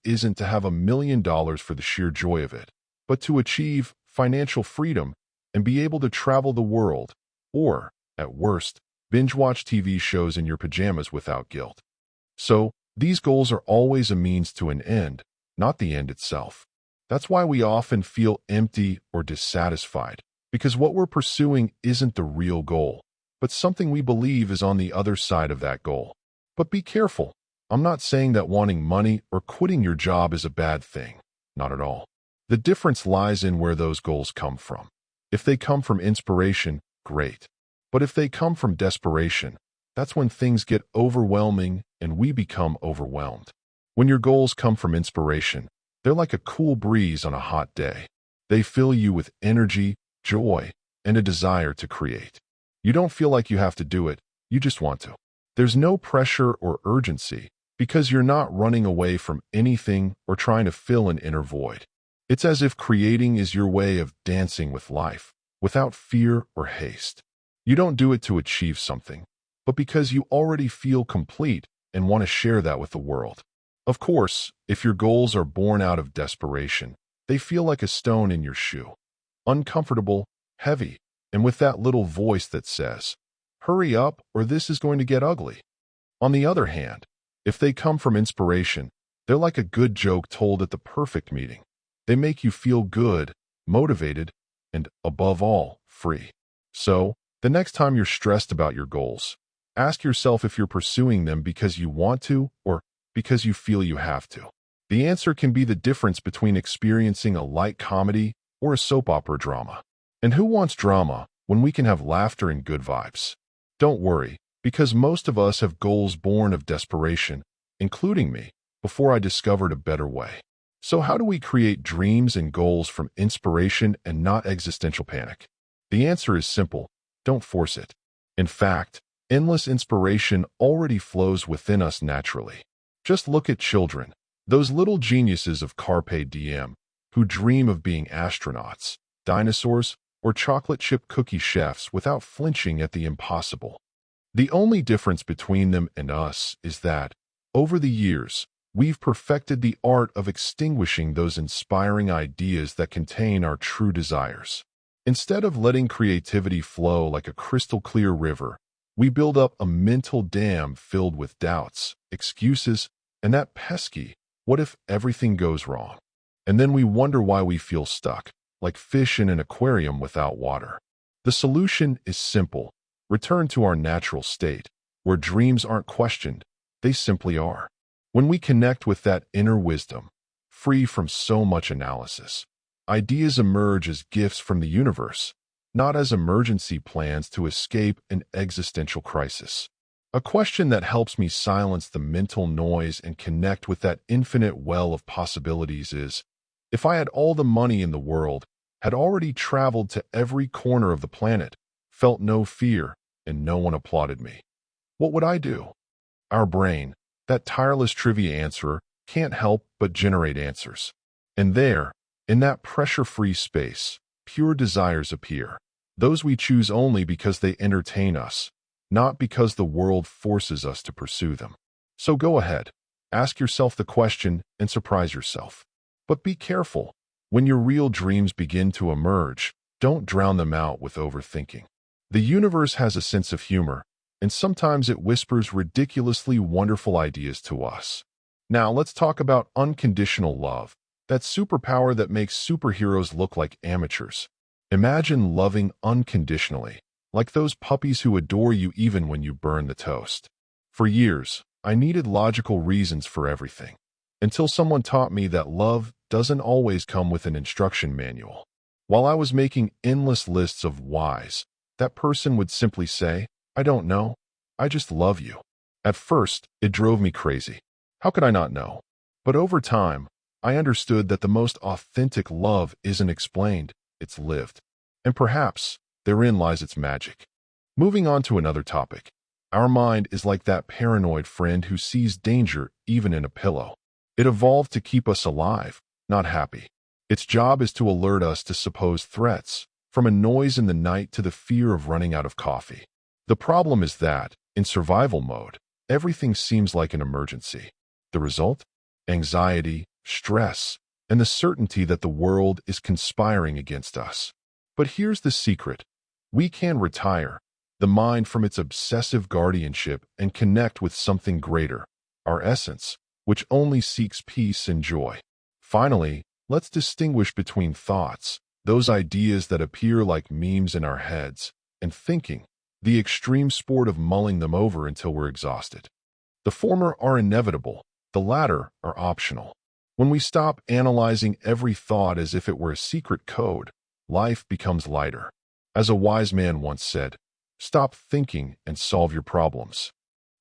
isn't to have $1 million for the sheer joy of it, but to achieve financial freedom and be able to travel the world, or, at worst, binge-watch TV shows in your pajamas without guilt. So, these goals are always a means to an end, not the end itself. That's why we often feel empty or dissatisfied, because what we're pursuing isn't the real goal, but something we believe is on the other side of that goal. But be careful. I'm not saying that wanting money or quitting your job is a bad thing. Not at all. The difference lies in where those goals come from. If they come from inspiration, great. But if they come from desperation, that's when things get overwhelming and we become overwhelmed. When your goals come from inspiration, They're like a cool breeze on a hot day. They fill you with energy, joy, and a desire to create. You don't feel like you have to do it, you just want to. There's no pressure or urgency because you're not running away from anything or trying to fill an inner void. It's as if creating is your way of dancing with life, without fear or haste. You don't do it to achieve something, but because you already feel complete and want to share that with the world. Of course, if your goals are born out of desperation, they feel like a stone in your shoe. Uncomfortable, heavy, and with that little voice that says, "Hurry up or this is going to get ugly." On the other hand, if they come from inspiration, they're like a good joke told at the perfect meeting. They make you feel good, motivated, and, above all, free. So, the next time you're stressed about your goals, ask yourself if you're pursuing them because you want to or because you feel you have to. The answer can be the difference between experiencing a light comedy or a soap opera drama. And who wants drama when we can have laughter and good vibes? Don't worry, because most of us have goals born of desperation, including me, before I discovered a better way. So how do we create dreams and goals from inspiration and not existential panic? The answer is simple. Don't force it. In fact, endless inspiration already flows within us naturally. Just look at children, those little geniuses of Carpe Diem, who dream of being astronauts, dinosaurs, or chocolate chip cookie chefs without flinching at the impossible. The only difference between them and us is that, over the years, we've perfected the art of extinguishing those inspiring ideas that contain our true desires. Instead of letting creativity flow like a crystal-clear river, we build up a mental dam filled with doubts, excuses, and that pesky, "what if everything goes wrong?" And then we wonder why we feel stuck, like fish in an aquarium without water. The solution is simple. Return to our natural state, where dreams aren't questioned, they simply are. When we connect with that inner wisdom, free from so much analysis, ideas emerge as gifts from the universe, not as emergency plans to escape an existential crisis. A question that helps me silence the mental noise and connect with that infinite well of possibilities is, if I had all the money in the world, had already traveled to every corner of the planet, felt no fear, and no one applauded me, what would I do? Our brain, that tireless trivia answerer, can't help but generate answers. And there, in that pressure-free space, pure desires appear. Those we choose only because they entertain us, not because the world forces us to pursue them. So go ahead, ask yourself the question and surprise yourself. But be careful. When your real dreams begin to emerge, don't drown them out with overthinking. The universe has a sense of humor, and sometimes it whispers ridiculously wonderful ideas to us. Now let's talk about unconditional love, that superpower that makes superheroes look like amateurs. Imagine loving unconditionally, like those puppies who adore you even when you burn the toast. For years, I needed logical reasons for everything, until someone taught me that love doesn't always come with an instruction manual. While I was making endless lists of whys, that person would simply say, "I don't know. I just love you." At first, it drove me crazy. How could I not know? But over time, I understood that the most authentic love isn't explained, it's lived. And perhaps, therein lies its magic. Moving on to another topic. Our mind is like that paranoid friend who sees danger even in a pillow. It evolved to keep us alive, not happy. Its job is to alert us to supposed threats, from a noise in the night to the fear of running out of coffee. The problem is that, in survival mode, everything seems like an emergency. The result? Anxiety, stress, and the certainty that the world is conspiring against us. But here's the secret. We can retire the mind from its obsessive guardianship and connect with something greater, our essence, which only seeks peace and joy. Finally, let's distinguish between thoughts, those ideas that appear like memes in our heads, and thinking, the extreme sport of mulling them over until we're exhausted. The former are inevitable, the latter are optional. When we stop analyzing every thought as if it were a secret code, life becomes lighter. As a wise man once said, stop thinking and solve your problems.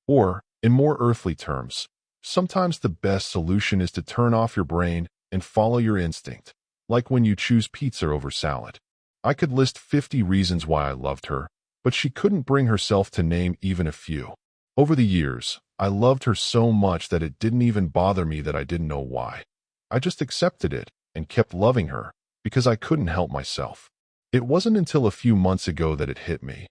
Or, in more earthly terms, sometimes the best solution is to turn off your brain and follow your instinct, like when you choose pizza over salad. I could list 50 reasons why I loved her, but she couldn't bring herself to name even a few. Over the years, I loved her so much that it didn't even bother me that I didn't know why. I just accepted it and kept loving her because I couldn't help myself. It wasn't until a few months ago that it hit me.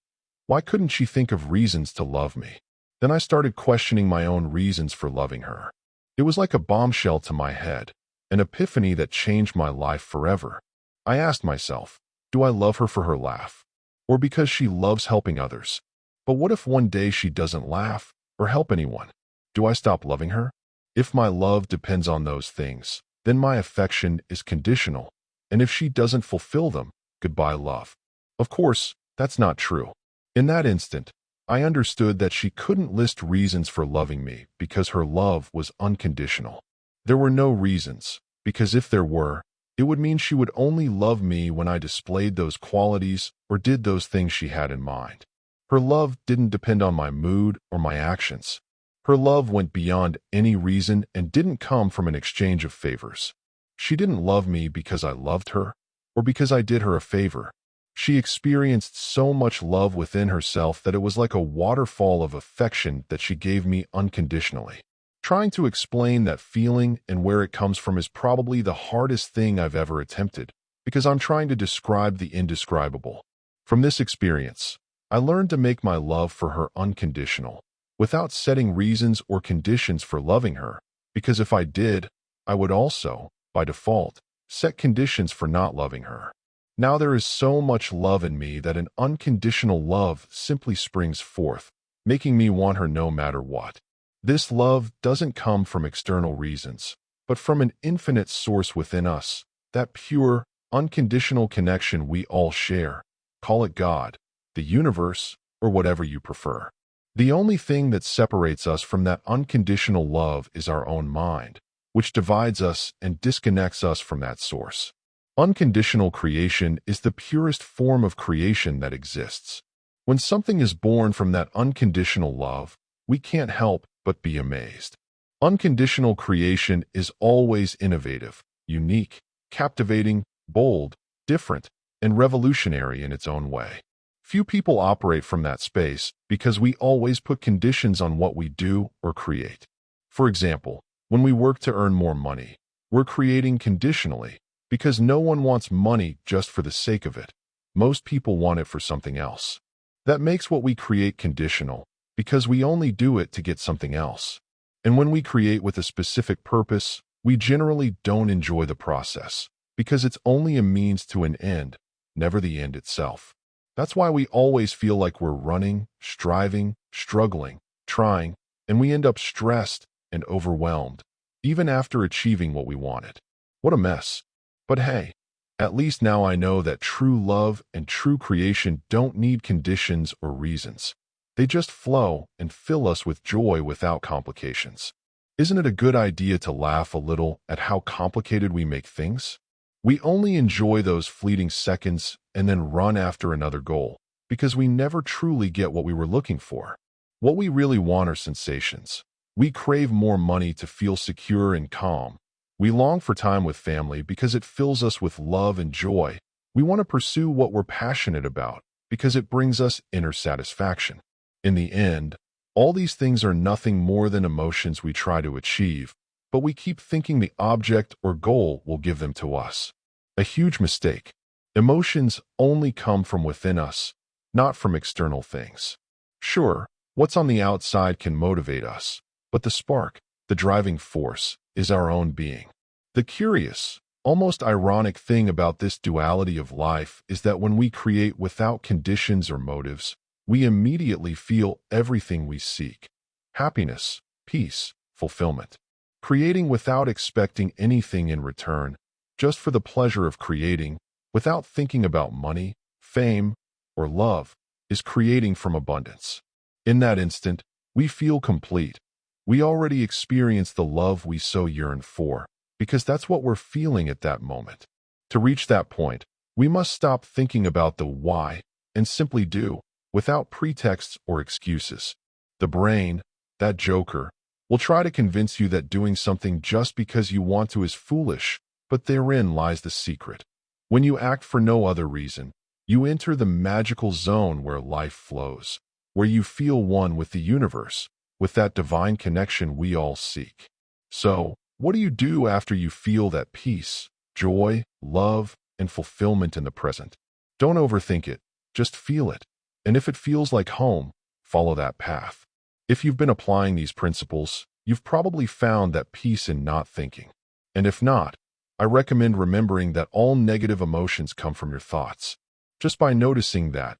Why couldn't she think of reasons to love me? Then I started questioning my own reasons for loving her. It was like a bombshell to my head, an epiphany that changed my life forever. I asked myself, do I love her for her laugh? Or because she loves helping others? But what if one day she doesn't laugh or help anyone? Do I stop loving her? If my love depends on those things, then my affection is conditional. And if she doesn't fulfill them, goodbye love. Of course, that's not true. In that instant, I understood that she couldn't list reasons for loving me because her love was unconditional. There were no reasons, because if there were, it would mean she would only love me when I displayed those qualities or did those things she had in mind. Her love didn't depend on my mood or my actions. Her love went beyond any reason and didn't come from an exchange of favors. She didn't love me because I loved her or because I did her a favor. She experienced so much love within herself that it was like a waterfall of affection that she gave me unconditionally. Trying to explain that feeling and where it comes from is probably the hardest thing I've ever attempted, because I'm trying to describe the indescribable. From this experience, I learned to make my love for her unconditional, without setting reasons or conditions for loving her, because if I did, I would also, by default, set conditions for not loving her. Now there is so much love in me that an unconditional love simply springs forth, making me want her no matter what. This love doesn't come from external reasons, but from an infinite source within us, that pure, unconditional connection we all share. Call it God, the universe, or whatever you prefer. The only thing that separates us from that unconditional love is our own mind, which divides us and disconnects us from that source. Unconditional creation is the purest form of creation that exists. When something is born from that unconditional love, we can't help but be amazed. Unconditional creation is always innovative, unique, captivating, bold, different, and revolutionary in its own way. Few people operate from that space because we always put conditions on what we do or create. For example, when we work to earn more money, we're creating conditionally, because no one wants money just for the sake of it. Most people want it for something else. That makes what we create conditional, because we only do it to get something else. And when we create with a specific purpose, we generally don't enjoy the process, because it's only a means to an end, never the end itself. That's why we always feel like we're running, striving, struggling, trying, and we end up stressed and overwhelmed, even after achieving what we wanted. What a mess. But hey, at least now I know that true love and true creation don't need conditions or reasons. They just flow and fill us with joy without complications. Isn't it a good idea to laugh a little at how complicated we make things? We only enjoy those fleeting seconds and then run after another goal, because we never truly get what we were looking for. What we really want are sensations. We crave more money to feel secure and calm. We long for time with family because it fills us with love and joy. We want to pursue what we're passionate about because it brings us inner satisfaction. In the end, all these things are nothing more than emotions we try to achieve, but we keep thinking the object or goal will give them to us. A huge mistake. Emotions only come from within us, not from external things. Sure, what's on the outside can motivate us, but the spark, the driving force, is our own being. The curious, almost ironic thing about this duality of life is that when we create without conditions or motives, we immediately feel everything we seek: happiness, peace, fulfillment. Creating without expecting anything in return, just for the pleasure of creating, without thinking about money, fame, or love, is creating from abundance. In that instant, we feel complete. We already experience the love we so yearn for, because that's what we're feeling at that moment. To reach that point, we must stop thinking about the why and simply do, without pretexts or excuses. The brain, that joker, will try to convince you that doing something just because you want to is foolish, But therein lies the secret. When you act for no other reason, you enter the magical zone where life flows, where you feel one with the universe, with that divine connection we all seek. So, what do you do after you feel that peace, joy, love, and fulfillment in the present? Don't overthink it, just feel it. And if it feels like home, follow that path. If you've been applying these principles, you've probably found that peace in not thinking. And if not, I recommend remembering that all negative emotions come from your thoughts. Just by noticing that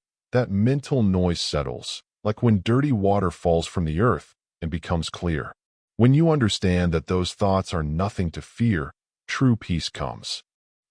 mental noise settles, like when dirty water falls from the earth and becomes clear. When you understand that those thoughts are nothing to fear, true peace comes.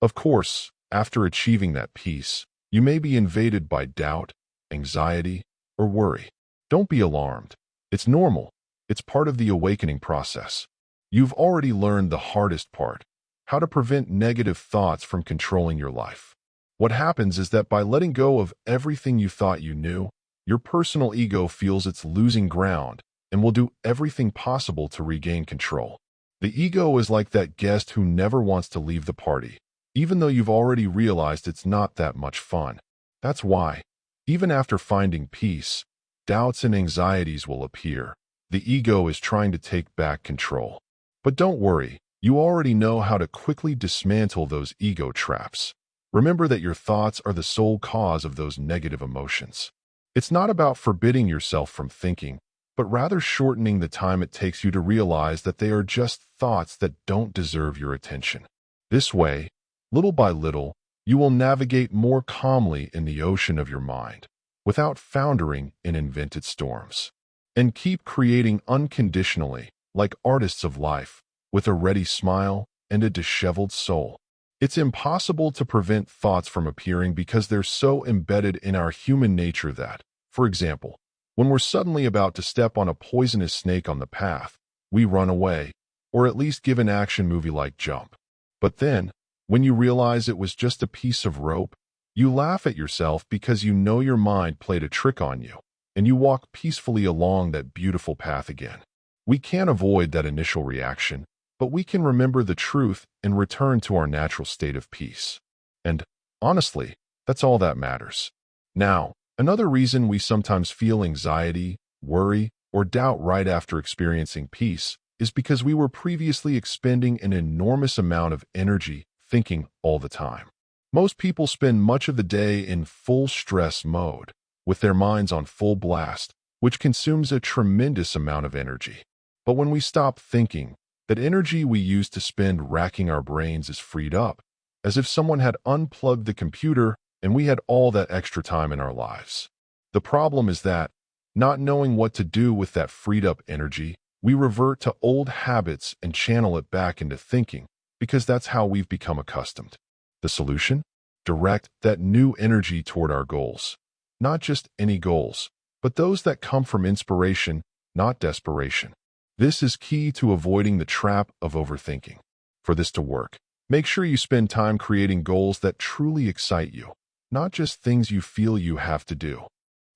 Of course, after achieving that peace, you may be invaded by doubt, anxiety, or worry. Don't be alarmed. It's normal. It's part of the awakening process. You've already learned the hardest part, how to prevent negative thoughts from controlling your life. What happens is that by letting go of everything you thought you knew, your personal ego feels it's losing ground and will do everything possible to regain control. The ego is like that guest who never wants to leave the party, even though you've already realized it's not that much fun. That's why, even after finding peace, doubts and anxieties will appear. The ego is trying to take back control. But don't worry, you already know how to quickly dismantle those ego traps. Remember that your thoughts are the sole cause of those negative emotions. It's not about forbidding yourself from thinking, but rather shortening the time it takes you to realize that they are just thoughts that don't deserve your attention. This way, little by little, you will navigate more calmly in the ocean of your mind, without foundering in invented storms. And keep creating unconditionally, like artists of life, with a ready smile and a disheveled soul. It's impossible to prevent thoughts from appearing because they're so embedded in our human nature that, for example, when we're suddenly about to step on a poisonous snake on the path, we run away, or at least give an action movie-like jump. But then, when you realize it was just a piece of rope, you laugh at yourself because you know your mind played a trick on you, and you walk peacefully along that beautiful path again. We can't avoid that initial reaction, but we can remember the truth and return to our natural state of peace. And, honestly, that's all that matters. Now, another reason we sometimes feel anxiety, worry, or doubt right after experiencing peace is because we were previously expending an enormous amount of energy thinking all the time. Most people spend much of the day in full stress mode, with their minds on full blast, which consumes a tremendous amount of energy. But when we stop thinking, that energy we used to spend racking our brains is freed up, as if someone had unplugged the computer and we had all that extra time in our lives. The problem is that, not knowing what to do with that freed up energy, we revert to old habits and channel it back into thinking, because that's how we've become accustomed. The solution? Direct that new energy toward our goals. Not just any goals, but those that come from inspiration, not desperation. This is key to avoiding the trap of overthinking. For this to work, make sure you spend time creating goals that truly excite you, not just things you feel you have to do.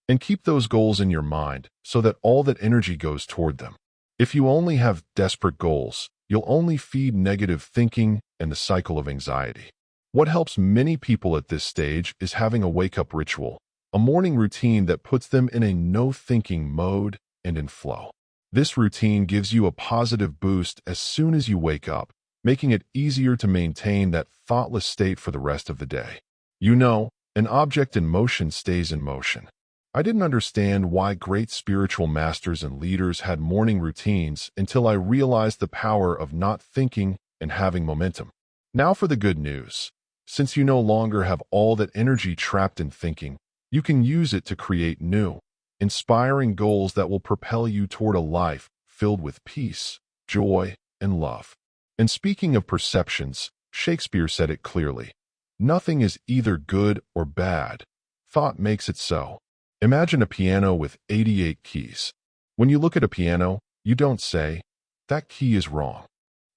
And keep those goals in your mind so that all that energy goes toward them. If you only have desperate goals, you'll only feed negative thinking and the cycle of anxiety. What helps many people at this stage is having a wake-up ritual, a morning routine that puts them in a no-thinking mode and in flow. This routine gives you a positive boost as soon as you wake up, making it easier to maintain that thoughtless state for the rest of the day. You know, an object in motion stays in motion. I didn't understand why great spiritual masters and leaders had morning routines until I realized the power of not thinking and having momentum. Now for the good news. Since you no longer have all that energy trapped in thinking, you can use it to create new, inspiring goals that will propel you toward a life filled with peace, joy, and love. And speaking of perceptions, Shakespeare said it clearly. Nothing is either good or bad. Thought makes it so. Imagine a piano with 88 keys. When you look at a piano, you don't say, "That key is wrong."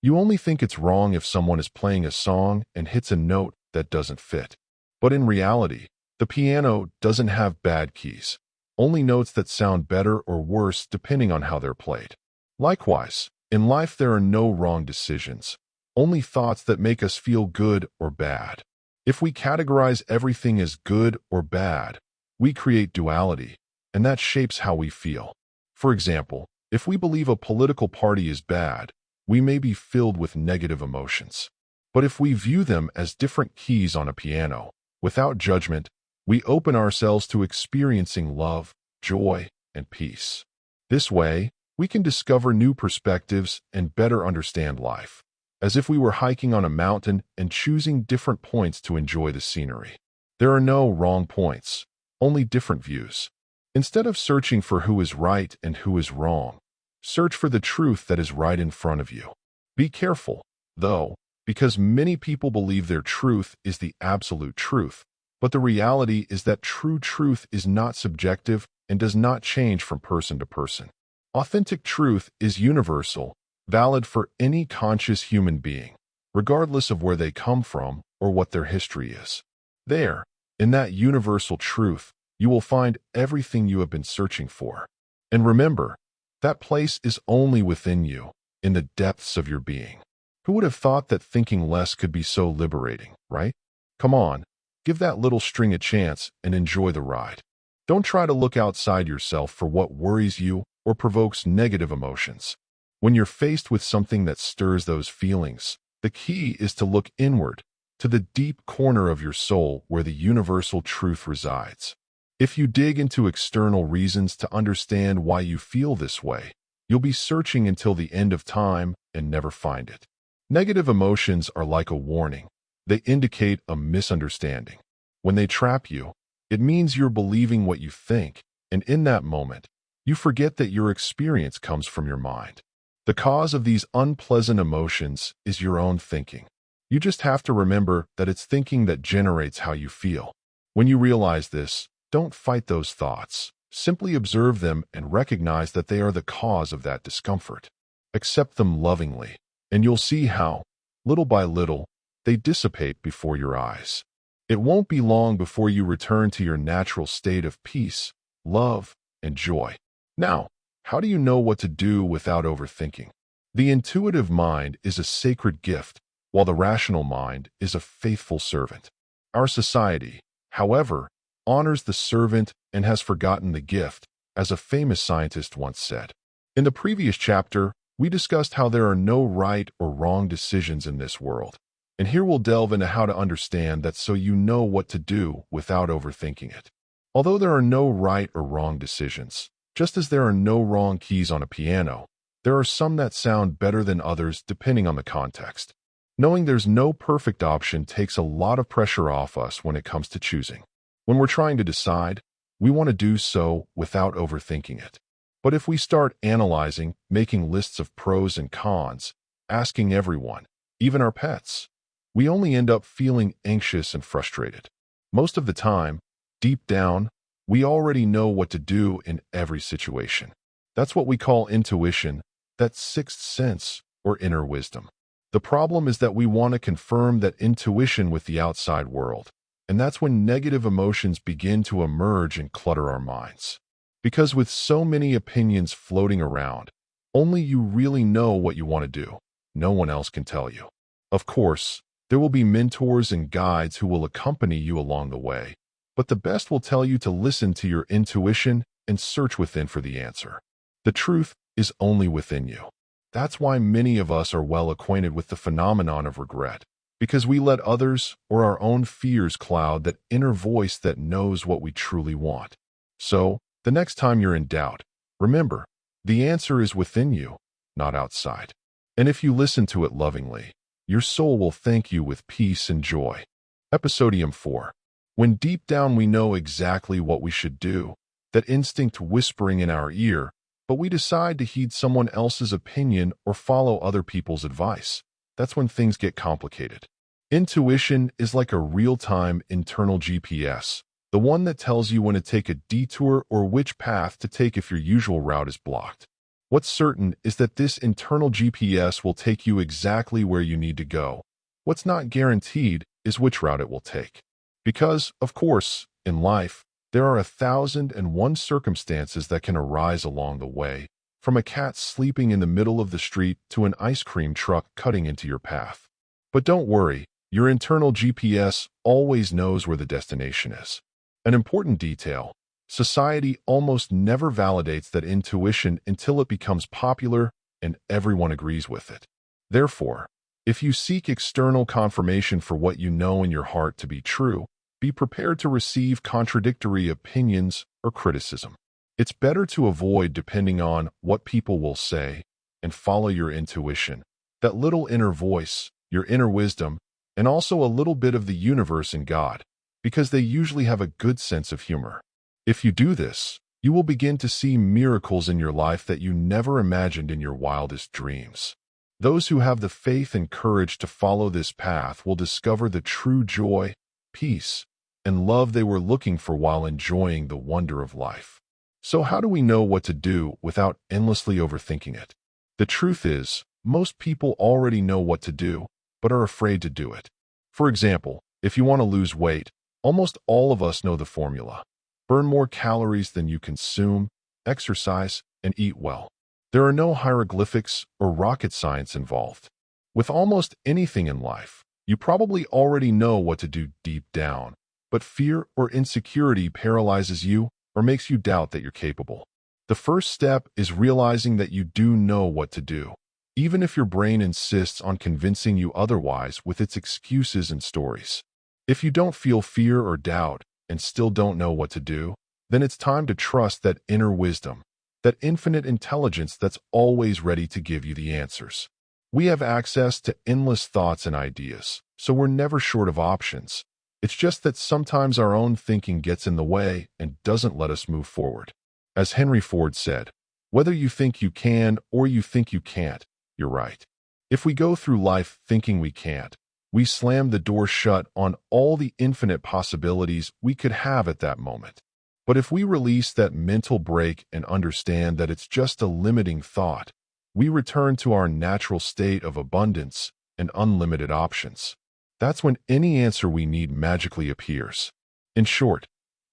You only think it's wrong if someone is playing a song and hits a note that doesn't fit. But in reality, the piano doesn't have bad keys, only notes that sound better or worse depending on how they're played. Likewise, in life there are no wrong decisions, only thoughts that make us feel good or bad. If we categorize everything as good or bad, we create duality, and that shapes how we feel. For example, if we believe a political party is bad, we may be filled with negative emotions. But if we view them as different keys on a piano, without judgment, we open ourselves to experiencing love, joy, and peace. This way, we can discover new perspectives and better understand life, as if we were hiking on a mountain and choosing different points to enjoy the scenery. There are no wrong points, only different views. Instead of searching for who is right and who is wrong, search for the truth that is right in front of you. Be careful, though, because many people believe their truth is the absolute truth, but the reality is that true truth is not subjective and does not change from person to person. Authentic truth is universal, valid for any conscious human being, regardless of where they come from or what their history is. There, in that universal truth, you will find everything you have been searching for. And remember, that place is only within you, in the depths of your being. Who would have thought that thinking less could be so liberating, right? Come on, give that little string a chance and enjoy the ride. Don't try to look outside yourself for what worries you or provokes negative emotions. When you're faced with something that stirs those feelings, the key is to look inward, to the deep corner of your soul where the universal truth resides. If you dig into external reasons to understand why you feel this way, you'll be searching until the end of time and never find it. Negative emotions are like a warning. They indicate a misunderstanding. When they trap you, it means you're believing what you think, and in that moment, you forget that your experience comes from your mind. The cause of these unpleasant emotions is your own thinking. You just have to remember that it's thinking that generates how you feel. When you realize this, don't fight those thoughts. Simply observe them and recognize that they are the cause of that discomfort. Accept them lovingly, and you'll see how, little by little, they dissipate before your eyes. It won't be long before you return to your natural state of peace, love, and joy. Now, how do you know what to do without overthinking? The intuitive mind is a sacred gift, while the rational mind is a faithful servant. Our society, however, honors the servant and has forgotten the gift, as a famous scientist once said. In the previous chapter, we discussed how there are no right or wrong decisions in this world. And here we'll delve into how to understand that so you know what to do without overthinking it. Although there are no right or wrong decisions, just as there are no wrong keys on a piano, there are some that sound better than others depending on the context. Knowing there's no perfect option takes a lot of pressure off us when it comes to choosing. When we're trying to decide, we want to do so without overthinking it. But if we start analyzing, making lists of pros and cons, asking everyone, even our pets, we only end up feeling anxious and frustrated. Most of the time, deep down, we already know what to do in every situation. That's what we call intuition, that sixth sense or inner wisdom. The problem is that we want to confirm that intuition with the outside world, and that's when negative emotions begin to emerge and clutter our minds. Because with so many opinions floating around, only you really know what you want to do. No one else can tell you. Of course, there will be mentors and guides who will accompany you along the way, but the best will tell you to listen to your intuition and search within for the answer. The truth is only within you. That's why many of us are well acquainted with the phenomenon of regret, because we let others or our own fears cloud that inner voice that knows what we truly want. So, the next time you're in doubt, remember, the answer is within you, not outside. And if you listen to it lovingly, your soul will thank you with peace and joy. Episodium 4. When deep down we know exactly what we should do, that instinct whispering in our ear, but we decide to heed someone else's opinion or follow other people's advice, that's when things get complicated. Intuition is like a real-time internal GPS, the one that tells you when to take a detour or which path to take if your usual route is blocked. What's certain is that this internal GPS will take you exactly where you need to go. What's not guaranteed is which route it will take. Because, of course, in life, there are 1,001 circumstances that can arise along the way, from a cat sleeping in the middle of the street to an ice cream truck cutting into your path. But don't worry, your internal GPS always knows where the destination is. An important detail: society almost never validates that intuition until it becomes popular and everyone agrees with it. Therefore, if you seek external confirmation for what you know in your heart to be true, be prepared to receive contradictory opinions or criticism. It's better to avoid depending on what people will say and follow your intuition, that little inner voice, your inner wisdom, and also a little bit of the universe and God, because they usually have a good sense of humor. If you do this, you will begin to see miracles in your life that you never imagined in your wildest dreams. Those who have the faith and courage to follow this path will discover the true joy, peace, and love they were looking for while enjoying the wonder of life. So how do we know what to do without endlessly overthinking it? The truth is, most people already know what to do, but are afraid to do it. For example, if you want to lose weight, almost all of us know the formula. Burn more calories than you consume, exercise, and eat well. There are no hieroglyphics or rocket science involved. With almost anything in life, you probably already know what to do deep down, but fear or insecurity paralyzes you or makes you doubt that you're capable. The first step is realizing that you do know what to do, even if your brain insists on convincing you otherwise with its excuses and stories. If you don't feel fear or doubt and still don't know what to do, then it's time to trust that inner wisdom, that infinite intelligence that's always ready to give you the answers. We have access to endless thoughts and ideas, so we're never short of options. It's just that sometimes our own thinking gets in the way and doesn't let us move forward. As Henry Ford said, whether you think you can or you think you can't, you're right. If we go through life thinking we can't, we slam the door shut on all the infinite possibilities we could have at that moment. But if we release that mental break and understand that it's just a limiting thought, we return to our natural state of abundance and unlimited options. That's when any answer we need magically appears. In short,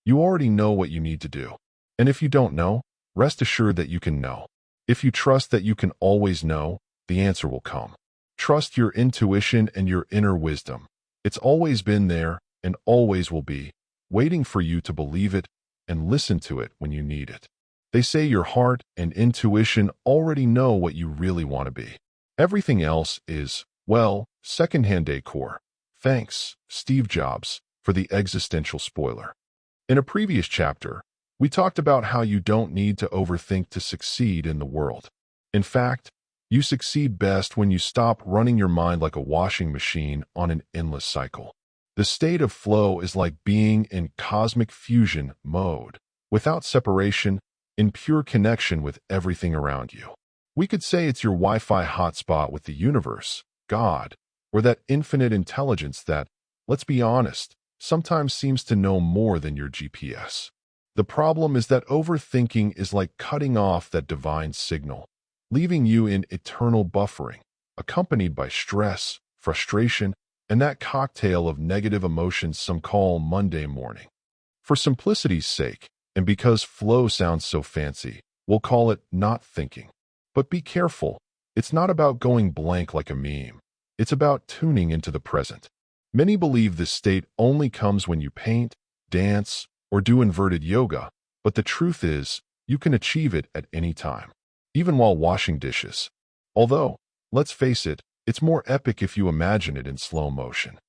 you already know what you need to do. And if you don't know, rest assured that you can know. If you trust that you can always know, the answer will come. Trust your intuition and your inner wisdom. It's always been there and always will be, waiting for you to believe it and listen to it when you need it. They say your heart and intuition already know what you really want to be. Everything else is, well, secondhand decor. Thanks, Steve Jobs, for the existential spoiler. In a previous chapter, we talked about how you don't need to overthink to succeed in the world. In fact, you succeed best when you stop running your mind like a washing machine on an endless cycle. The state of flow is like being in cosmic fusion mode, without separation, in pure connection with everything around you. We could say it's your Wi-Fi hotspot with the universe, God, or that infinite intelligence that, let's be honest, sometimes seems to know more than your GPS. The problem is that overthinking is like cutting off that divine signal, leaving you in eternal buffering, accompanied by stress, frustration, and that cocktail of negative emotions some call Monday morning. For simplicity's sake, and because flow sounds so fancy, we'll call it not thinking. But be careful, it's not about going blank like a meme. It's about tuning into the present. Many believe this state only comes when you paint, dance, or do inverted yoga, but the truth is, you can achieve it at any time, even while washing dishes. Although, let's face it, it's more epic if you imagine it in slow motion.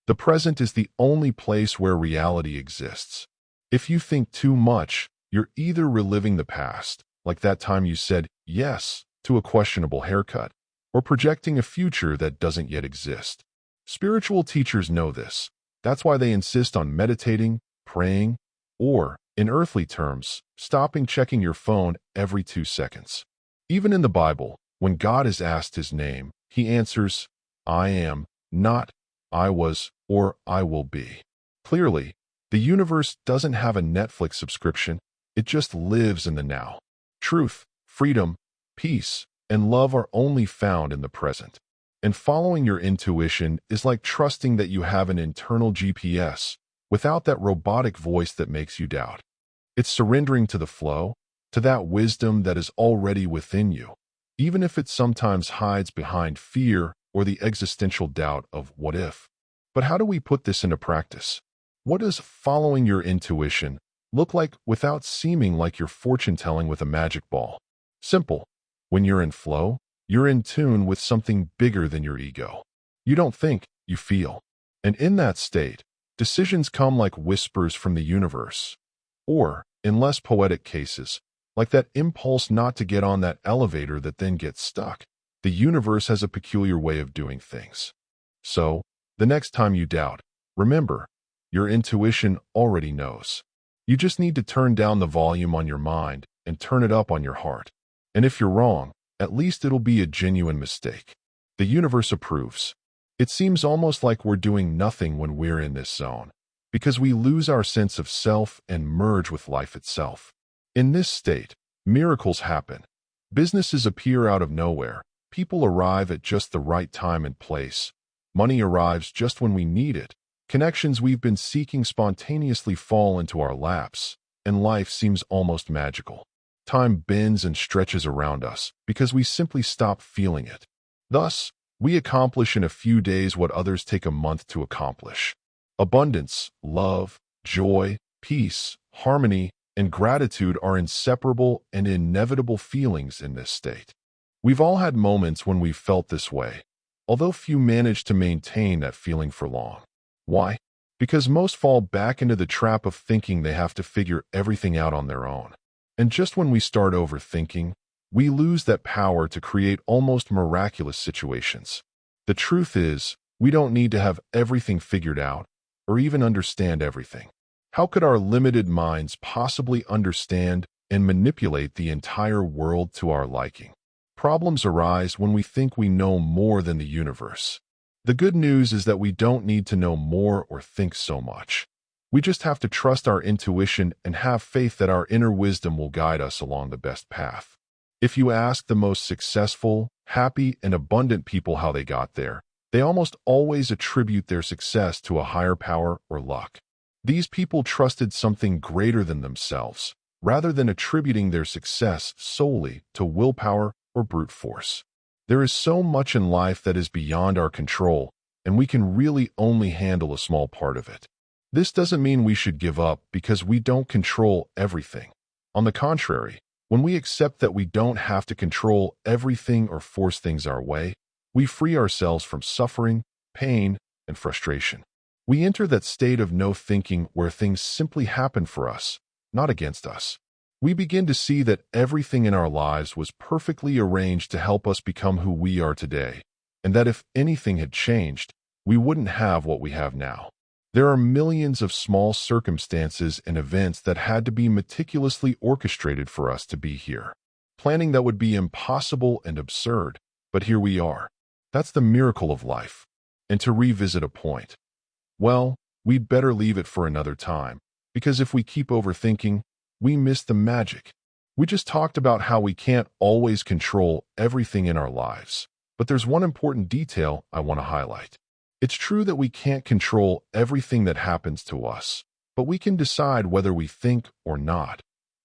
The present is the only place where reality exists. If you think too much, you're either reliving the past, like that time you said yes to a questionable haircut, or projecting a future that doesn't yet exist. Spiritual teachers know this. That's why they insist on meditating, praying, or, in earthly terms, stopping checking your phone every 2 seconds. Even in the Bible, when God is asked his name, he answers, I am, not I was or I will be. Clearly, the universe doesn't have a Netflix subscription, it just lives in the now. Truth, freedom, peace, and love are only found in the present. And following your intuition is like trusting that you have an internal GPS without that robotic voice that makes you doubt. It's surrendering to the flow, to that wisdom that is already within you, even if it sometimes hides behind fear or the existential doubt of what if. But how do we put this into practice? What does following your intuition look like without seeming like you're fortune-telling with a magic ball? Simple. When you're in flow, you're in tune with something bigger than your ego. You don't think, you feel. And in that state, decisions come like whispers from the universe. Or, in less poetic cases, like that impulse not to get on that elevator that then gets stuck. The universe has a peculiar way of doing things. So, the next time you doubt, remember, your intuition already knows. You just need to turn down the volume on your mind and turn it up on your heart. And if you're wrong, at least it'll be a genuine mistake. The universe approves. It seems almost like we're doing nothing when we're in this zone, because we lose our sense of self and merge with life itself. In this state, miracles happen. Businesses appear out of nowhere. People arrive at just the right time and place. Money arrives just when we need it. Connections we've been seeking spontaneously fall into our laps, and life seems almost magical. Time bends and stretches around us because we simply stop feeling it. Thus, we accomplish in a few days what others take a month to accomplish. Abundance, love, joy, peace, harmony, and gratitude are inseparable and inevitable feelings in this state. We've all had moments when we've felt this way, although few manage to maintain that feeling for long. Why? Because most fall back into the trap of thinking they have to figure everything out on their own. And just when we start overthinking, we lose that power to create almost miraculous situations. The truth is, we don't need to have everything figured out or even understand everything. How could our limited minds possibly understand and manipulate the entire world to our liking? Problems arise when we think we know more than the universe. The good news is that we don't need to know more or think so much. We just have to trust our intuition and have faith that our inner wisdom will guide us along the best path. If you ask the most successful, happy, and abundant people how they got there, they almost always attribute their success to a higher power or luck. These people trusted something greater than themselves, rather than attributing their success solely to willpower or brute force. There is so much in life that is beyond our control, and we can really only handle a small part of it. This doesn't mean we should give up because we don't control everything. On the contrary, when we accept that we don't have to control everything or force things our way, we free ourselves from suffering, pain, and frustration. We enter that state of no thinking where things simply happen for us, not against us. We begin to see that everything in our lives was perfectly arranged to help us become who we are today, and that if anything had changed, we wouldn't have what we have now. There are millions of small circumstances and events that had to be meticulously orchestrated for us to be here. Planning that would be impossible and absurd, but here we are. That's the miracle of life. And to revisit a point, well, we'd better leave it for another time, because if we keep overthinking, we miss the magic. We just talked about how we can't always control everything in our lives, but there's one important detail I want to highlight. It's true that we can't control everything that happens to us, but we can decide whether we think or not.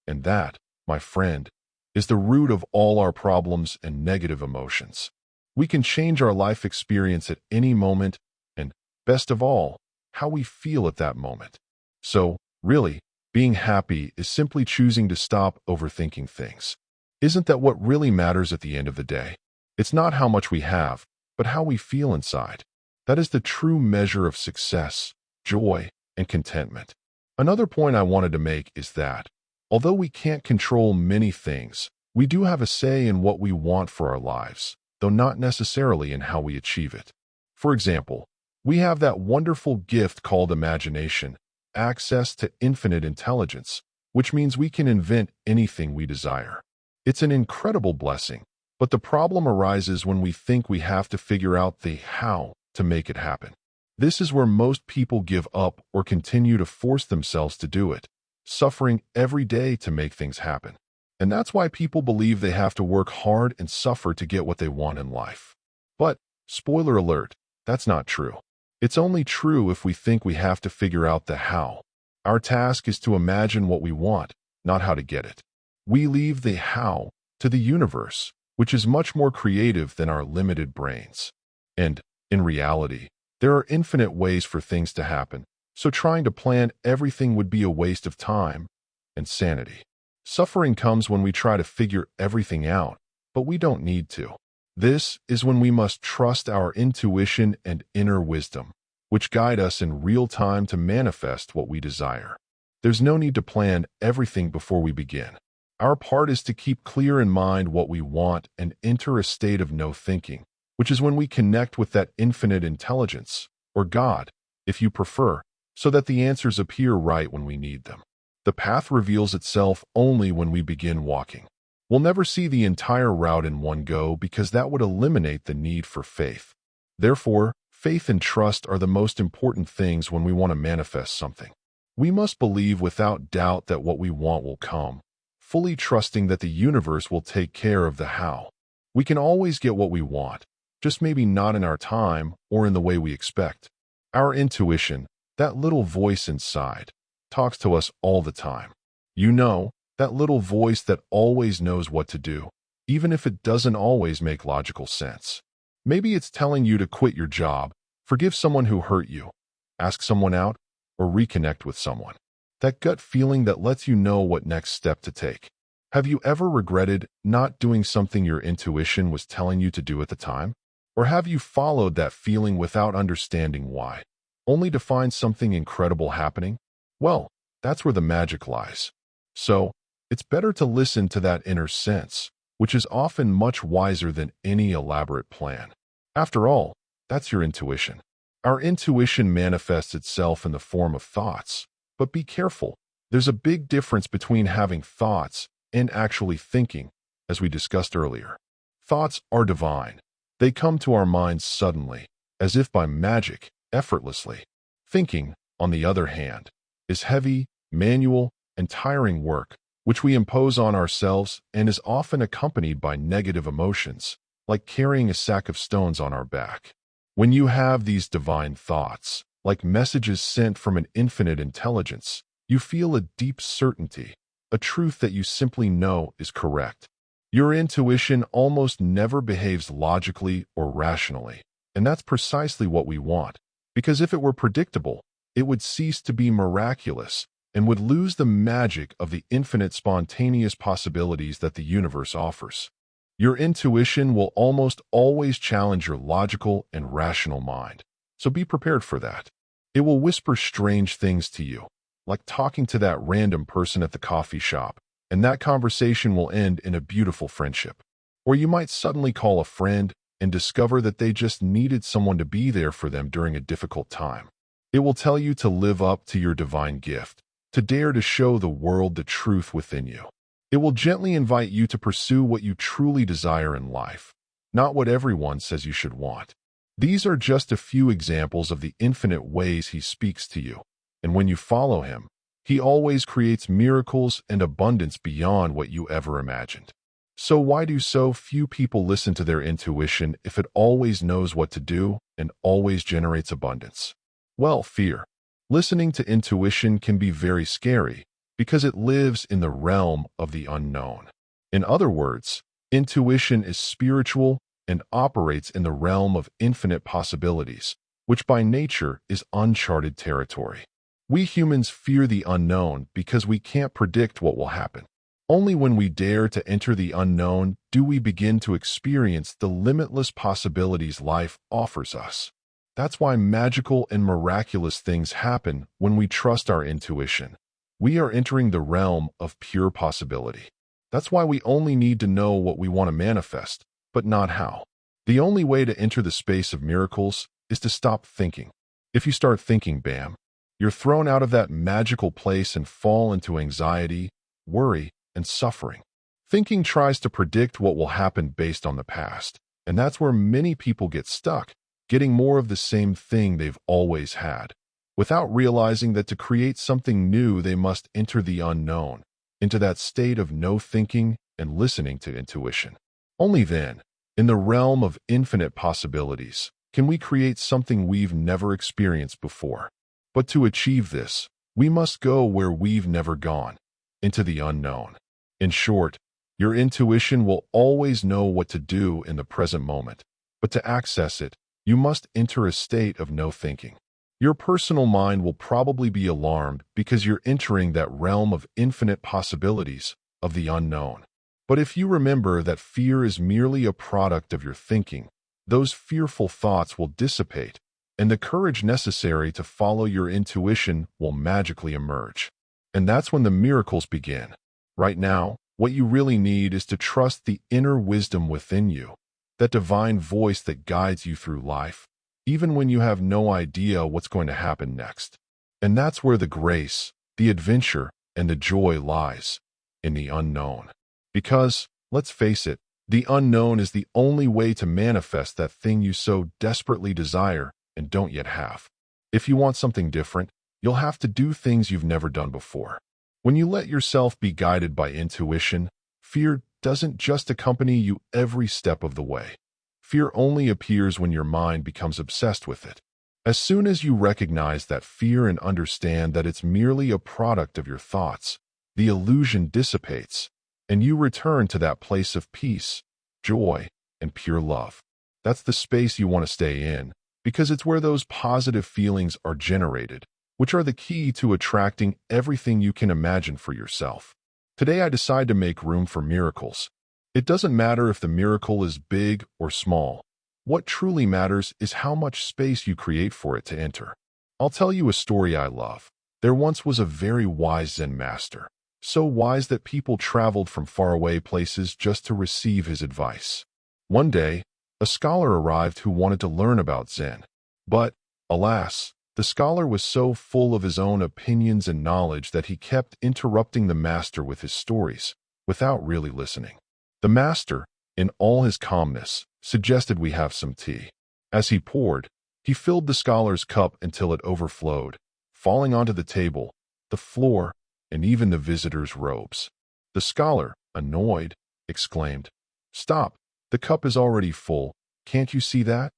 And that, my friend, is the root of all our problems and negative emotions. We can change our life experience at any moment, and, best of all, how we feel at that moment. So, really, being happy is simply choosing to stop overthinking things. Isn't that what really matters at the end of the day? It's not how much we have, but how we feel inside. That is the true measure of success, joy, and contentment. Another point I wanted to make is that, although we can't control many things, we do have a say in what we want for our lives, though not necessarily in how we achieve it. For example, we have that wonderful gift called imagination, access to infinite intelligence, which means we can invent anything we desire. It's an incredible blessing, but the problem arises when we think we have to figure out the how to make it happen. This is where most people give up or continue to force themselves to do it, suffering every day to make things happen. And that's why people believe they have to work hard and suffer to get what they want in life. But, spoiler alert, that's not true. It's only true if we think we have to figure out the how. Our task is to imagine what we want, not how to get it. We leave the how to the universe, which is much more creative than our limited brains. And, in reality, there are infinite ways for things to happen, so trying to plan everything would be a waste of time and sanity. Suffering comes when we try to figure everything out, but we don't need to. This is when we must trust our intuition and inner wisdom, which guide us in real time to manifest what we desire. There's no need to plan everything before we begin. Our part is to keep clear in mind what we want and enter a state of no thinking, which is when we connect with that infinite intelligence, or God, if you prefer, so that the answers appear right when we need them. The path reveals itself only when we begin walking. We'll never see the entire route in one go because that would eliminate the need for faith. Therefore, faith and trust are the most important things when we want to manifest something. We must believe without doubt that what we want will come, fully trusting that the universe will take care of the how. We can always get what we want, just maybe not in our time or in the way we expect. Our intuition, that little voice inside, talks to us all the time. You know, that little voice that always knows what to do, even if it doesn't always make logical sense. Maybe it's telling you to quit your job, forgive someone who hurt you, ask someone out, or reconnect with someone. That gut feeling that lets you know what next step to take. Have you ever regretted not doing something your intuition was telling you to do at the time? Or have you followed that feeling without understanding why, only to find something incredible happening? Well, that's where the magic lies. So, it's better to listen to that inner sense, which is often much wiser than any elaborate plan. After all, that's your intuition. Our intuition manifests itself in the form of thoughts. But be careful, there's a big difference between having thoughts and actually thinking, as we discussed earlier. Thoughts are divine. They come to our minds suddenly, as if by magic, effortlessly. Thinking, on the other hand, is heavy, manual, and tiring work, which we impose on ourselves and is often accompanied by negative emotions, like carrying a sack of stones on our back. When you have these divine thoughts, like messages sent from an infinite intelligence, you feel a deep certainty, a truth that you simply know is correct. Your intuition almost never behaves logically or rationally, and that's precisely what we want, because if it were predictable, it would cease to be miraculous and would lose the magic of the infinite spontaneous possibilities that the universe offers. Your intuition will almost always challenge your logical and rational mind, so be prepared for that. It will whisper strange things to you, like talking to that random person at the coffee shop, and that conversation will end in a beautiful friendship. Or you might suddenly call a friend and discover that they just needed someone to be there for them during a difficult time. It will tell you to live up to your divine gift, to dare to show the world the truth within you. It will gently invite you to pursue what you truly desire in life, not what everyone says you should want. These are just a few examples of the infinite ways he speaks to you, and when you follow him, he always creates miracles and abundance beyond what you ever imagined. So why do so few people listen to their intuition if it always knows what to do and always generates abundance? Well, fear. Listening to intuition can be very scary because it lives in the realm of the unknown. In other words, intuition is spiritual and operates in the realm of infinite possibilities, which by nature is uncharted territory. We humans fear the unknown because we can't predict what will happen. Only when we dare to enter the unknown do we begin to experience the limitless possibilities life offers us. That's why magical and miraculous things happen when we trust our intuition. We are entering the realm of pure possibility. That's why we only need to know what we want to manifest, but not how. The only way to enter the space of miracles is to stop thinking. If you start thinking, bam, you're thrown out of that magical place and fall into anxiety, worry, and suffering. Thinking tries to predict what will happen based on the past, and that's where many people get stuck, getting more of the same thing they've always had, without realizing that to create something new they must enter the unknown, into that state of no thinking and listening to intuition. Only then, in the realm of infinite possibilities, can we create something we've never experienced before. But to achieve this, we must go where we've never gone, into the unknown. In short, your intuition will always know what to do in the present moment, but to access it, You must enter a state of no thinking. Your personal mind will probably be alarmed because you're entering that realm of infinite possibilities, of the unknown. But if you remember that fear is merely a product of your thinking, those fearful thoughts will dissipate, and the courage necessary to follow your intuition will magically emerge. And that's when the miracles begin. Right now, what you really need is to trust the inner wisdom within you, that divine voice that guides you through life, even when you have no idea what's going to happen next. And that's where the grace, the adventure, and the joy lies, in the unknown. Because, let's face it, the unknown is the only way to manifest that thing you so desperately desire and don't yet have. If you want something different, you'll have to do things you've never done before. When you let yourself be guided by intuition, fear doesn't just accompany you every step of the way. Fear only appears when your mind becomes obsessed with it. As soon as you recognize that fear and understand that it's merely a product of your thoughts, the illusion dissipates, and you return to that place of peace, joy, and pure love. That's the space you want to stay in, because it's where those positive feelings are generated, which are the key to attracting everything you can imagine for yourself. Today I decide to make room for miracles. It doesn't matter if the miracle is big or small. What truly matters is how much space you create for it to enter. I'll tell you a story I love. There once was a very wise Zen master, so wise that people traveled from faraway places just to receive his advice. One day, a scholar arrived who wanted to learn about Zen. But, alas, the scholar was so full of his own opinions and knowledge that he kept interrupting the master with his stories, without really listening. The master, in all his calmness, suggested we have some tea. As he poured, he filled the scholar's cup until it overflowed, falling onto the table, the floor, and even the visitor's robes. The scholar, annoyed, exclaimed, "Stop, the cup is already full, can't you see that?"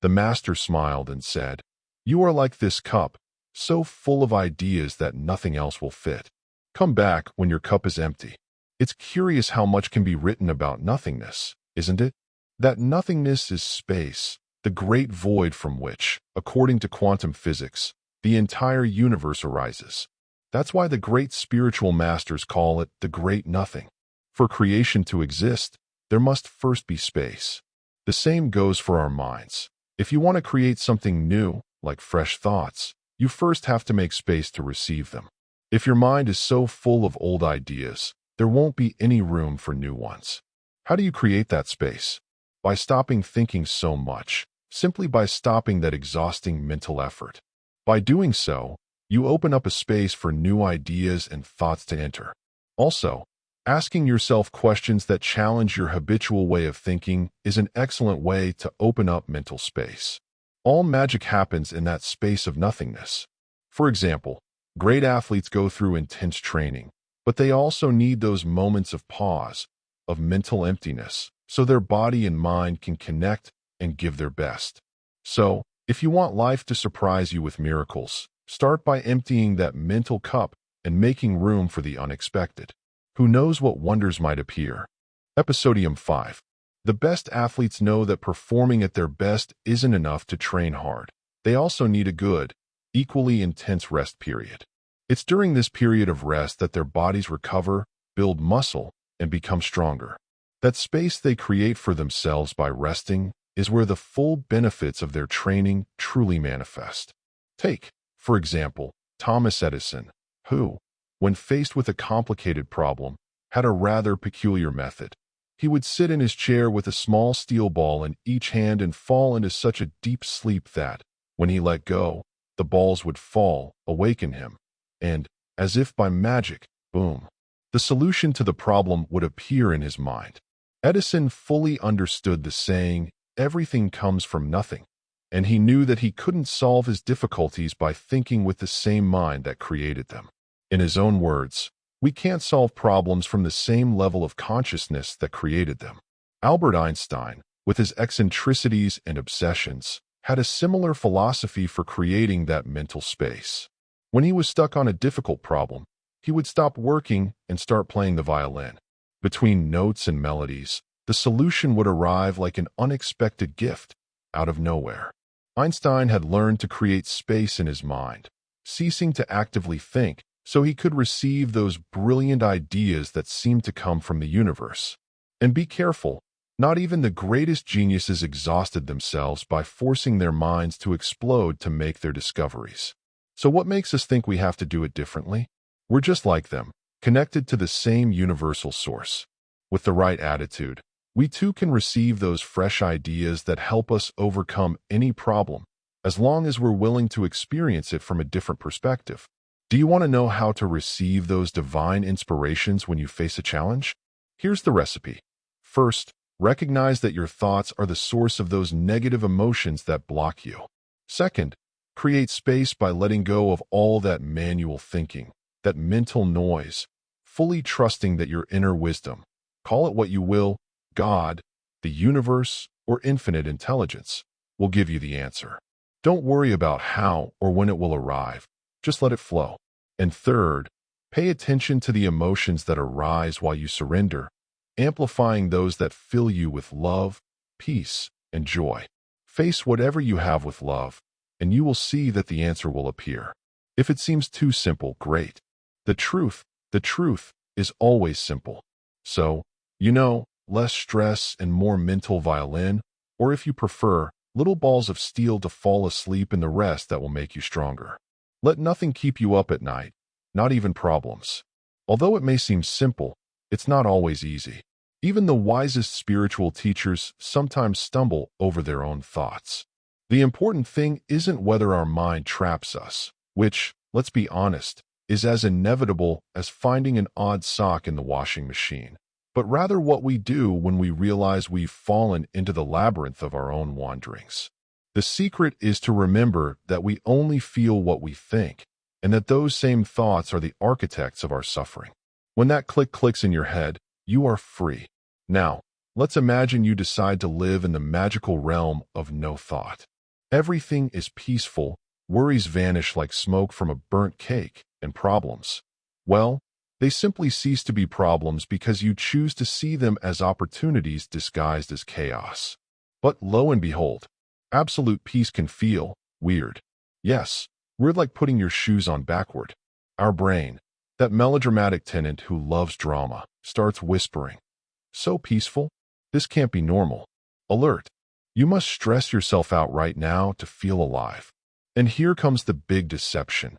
The master smiled and said, "You are like this cup, so full of ideas that nothing else will fit. Come back when your cup is empty." It's curious how much can be written about nothingness, isn't it? That nothingness is space, the great void from which, according to quantum physics, the entire universe arises. That's why the great spiritual masters call it the great nothing. For creation to exist, there must first be space. The same goes for our minds. If you want to create something new, like fresh thoughts, you first have to make space to receive them. If your mind is so full of old ideas, there won't be any room for new ones. How do you create that space? By stopping thinking so much, simply by stopping that exhausting mental effort. By doing so, you open up a space for new ideas and thoughts to enter. Also, asking yourself questions that challenge your habitual way of thinking is an excellent way to open up mental space. All magic happens in that space of nothingness. For example, great athletes go through intense training, but they also need those moments of pause, of mental emptiness, so their body and mind can connect and give their best. So, if you want life to surprise you with miracles, start by emptying that mental cup and making room for the unexpected. Who knows what wonders might appear? Episodium 5. The best athletes know that performing at their best isn't enough to train hard. They also need a good, equally intense rest period. It's during this period of rest that their bodies recover, build muscle, and become stronger. That space they create for themselves by resting is where the full benefits of their training truly manifest. Take, for example, Thomas Edison, who, when faced with a complicated problem, had a rather peculiar method. He would sit in his chair with a small steel ball in each hand and fall into such a deep sleep that, when he let go, the balls would fall, awaken him, and, as if by magic, boom, the solution to the problem would appear in his mind. Edison fully understood the saying, "Everything comes from nothing," and he knew that he couldn't solve his difficulties by thinking with the same mind that created them. In his own words, we can't solve problems from the same level of consciousness that created them. Albert Einstein, with his eccentricities and obsessions, had a similar philosophy for creating that mental space. When he was stuck on a difficult problem, he would stop working and start playing the violin. Between notes and melodies, the solution would arrive like an unexpected gift, out of nowhere. Einstein had learned to create space in his mind, ceasing to actively think so he could receive those brilliant ideas that seemed to come from the universe. And be careful, not even the greatest geniuses exhausted themselves by forcing their minds to explode to make their discoveries. So what makes us think we have to do it differently? We're just like them, connected to the same universal source. With the right attitude, we too can receive those fresh ideas that help us overcome any problem, as long as we're willing to experience it from a different perspective. Do you want to know how to receive those divine inspirations when you face a challenge? Here's the recipe. First, recognize that your thoughts are the source of those negative emotions that block you. Second, create space by letting go of all that manual thinking, that mental noise, fully trusting that your inner wisdom, call it what you will, God, the universe, or infinite intelligence, will give you the answer. Don't worry about how or when it will arrive. Just let it flow. And third, pay attention to the emotions that arise while you surrender, amplifying those that fill you with love, peace, and joy. Face whatever you have with love, and you will see that the answer will appear. If it seems too simple, great. The truth is always simple. So, less stress and more mental violin, or if you prefer, little balls of steel to fall asleep in the rest that will make you stronger. Let nothing keep you up at night, not even problems. Although it may seem simple, it's not always easy. Even the wisest spiritual teachers sometimes stumble over their own thoughts. The important thing isn't whether our mind traps us, which, let's be honest, is as inevitable as finding an odd sock in the washing machine, but rather what we do when we realize we've fallen into the labyrinth of our own wanderings. The secret is to remember that we only feel what we think, and that those same thoughts are the architects of our suffering. When that click clicks in your head, you are free. Now, let's imagine you decide to live in the magical realm of no thought. Everything is peaceful, worries vanish like smoke from a burnt cake, and problems, well, they simply cease to be problems because you choose to see them as opportunities disguised as chaos. But lo and behold, absolute peace can feel weird. Yes, weird like putting your shoes on backward. Our brain, that melodramatic tenant who loves drama, starts whispering, "So peaceful? This can't be normal. Alert! You must stress yourself out right now to feel alive." And here comes the big deception.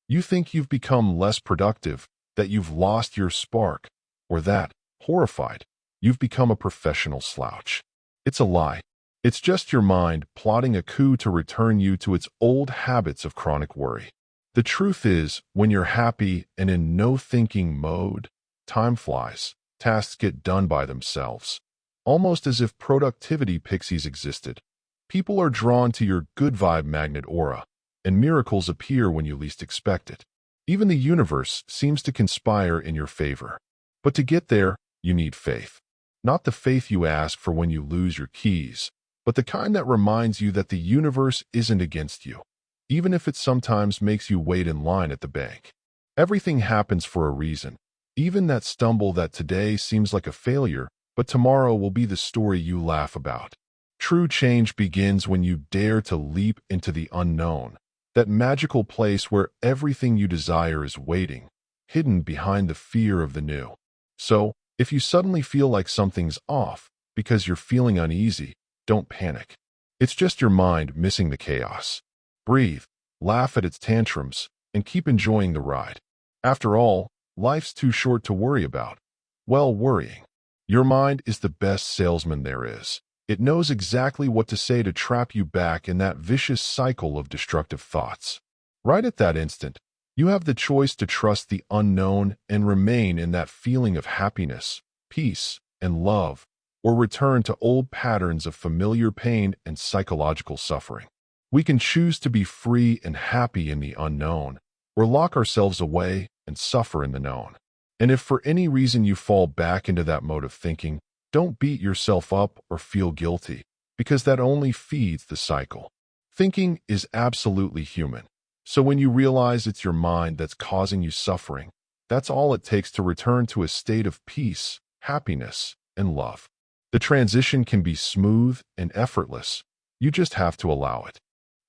You think you've become less productive, that you've lost your spark, or that, horrified, you've become a professional slouch. It's a lie. It's just your mind plotting a coup to return you to its old habits of chronic worry. The truth is, when you're happy and in no-thinking mode, time flies, tasks get done by themselves. Almost as if productivity pixies existed. People are drawn to your good vibe magnet aura, and miracles appear when you least expect it. Even the universe seems to conspire in your favor. But to get there, you need faith. Not the faith you ask for when you lose your keys, but the kind that reminds you that the universe isn't against you, even if it sometimes makes you wait in line at the bank. Everything happens for a reason. Even that stumble that today seems like a failure, but tomorrow will be the story you laugh about. True change begins when you dare to leap into the unknown, that magical place where everything you desire is waiting, hidden behind the fear of the new. So, if you suddenly feel like something's off because you're feeling uneasy, don't panic. It's just your mind missing the chaos. Breathe, laugh at its tantrums, and keep enjoying the ride. After all, life's too short to worry about. Well, worrying. Your mind is the best salesman there is. It knows exactly what to say to trap you back in that vicious cycle of destructive thoughts. Right at that instant, you have the choice to trust the unknown and remain in that feeling of happiness, peace, and love, or return to old patterns of familiar pain and psychological suffering. We can choose to be free and happy in the unknown, or lock ourselves away and suffer in the known. And if for any reason you fall back into that mode of thinking, don't beat yourself up or feel guilty, because that only feeds the cycle. Thinking is absolutely human. So when you realize it's your mind that's causing you suffering, that's all it takes to return to a state of peace, happiness, and love. The transition can be smooth and effortless, You just have to allow it.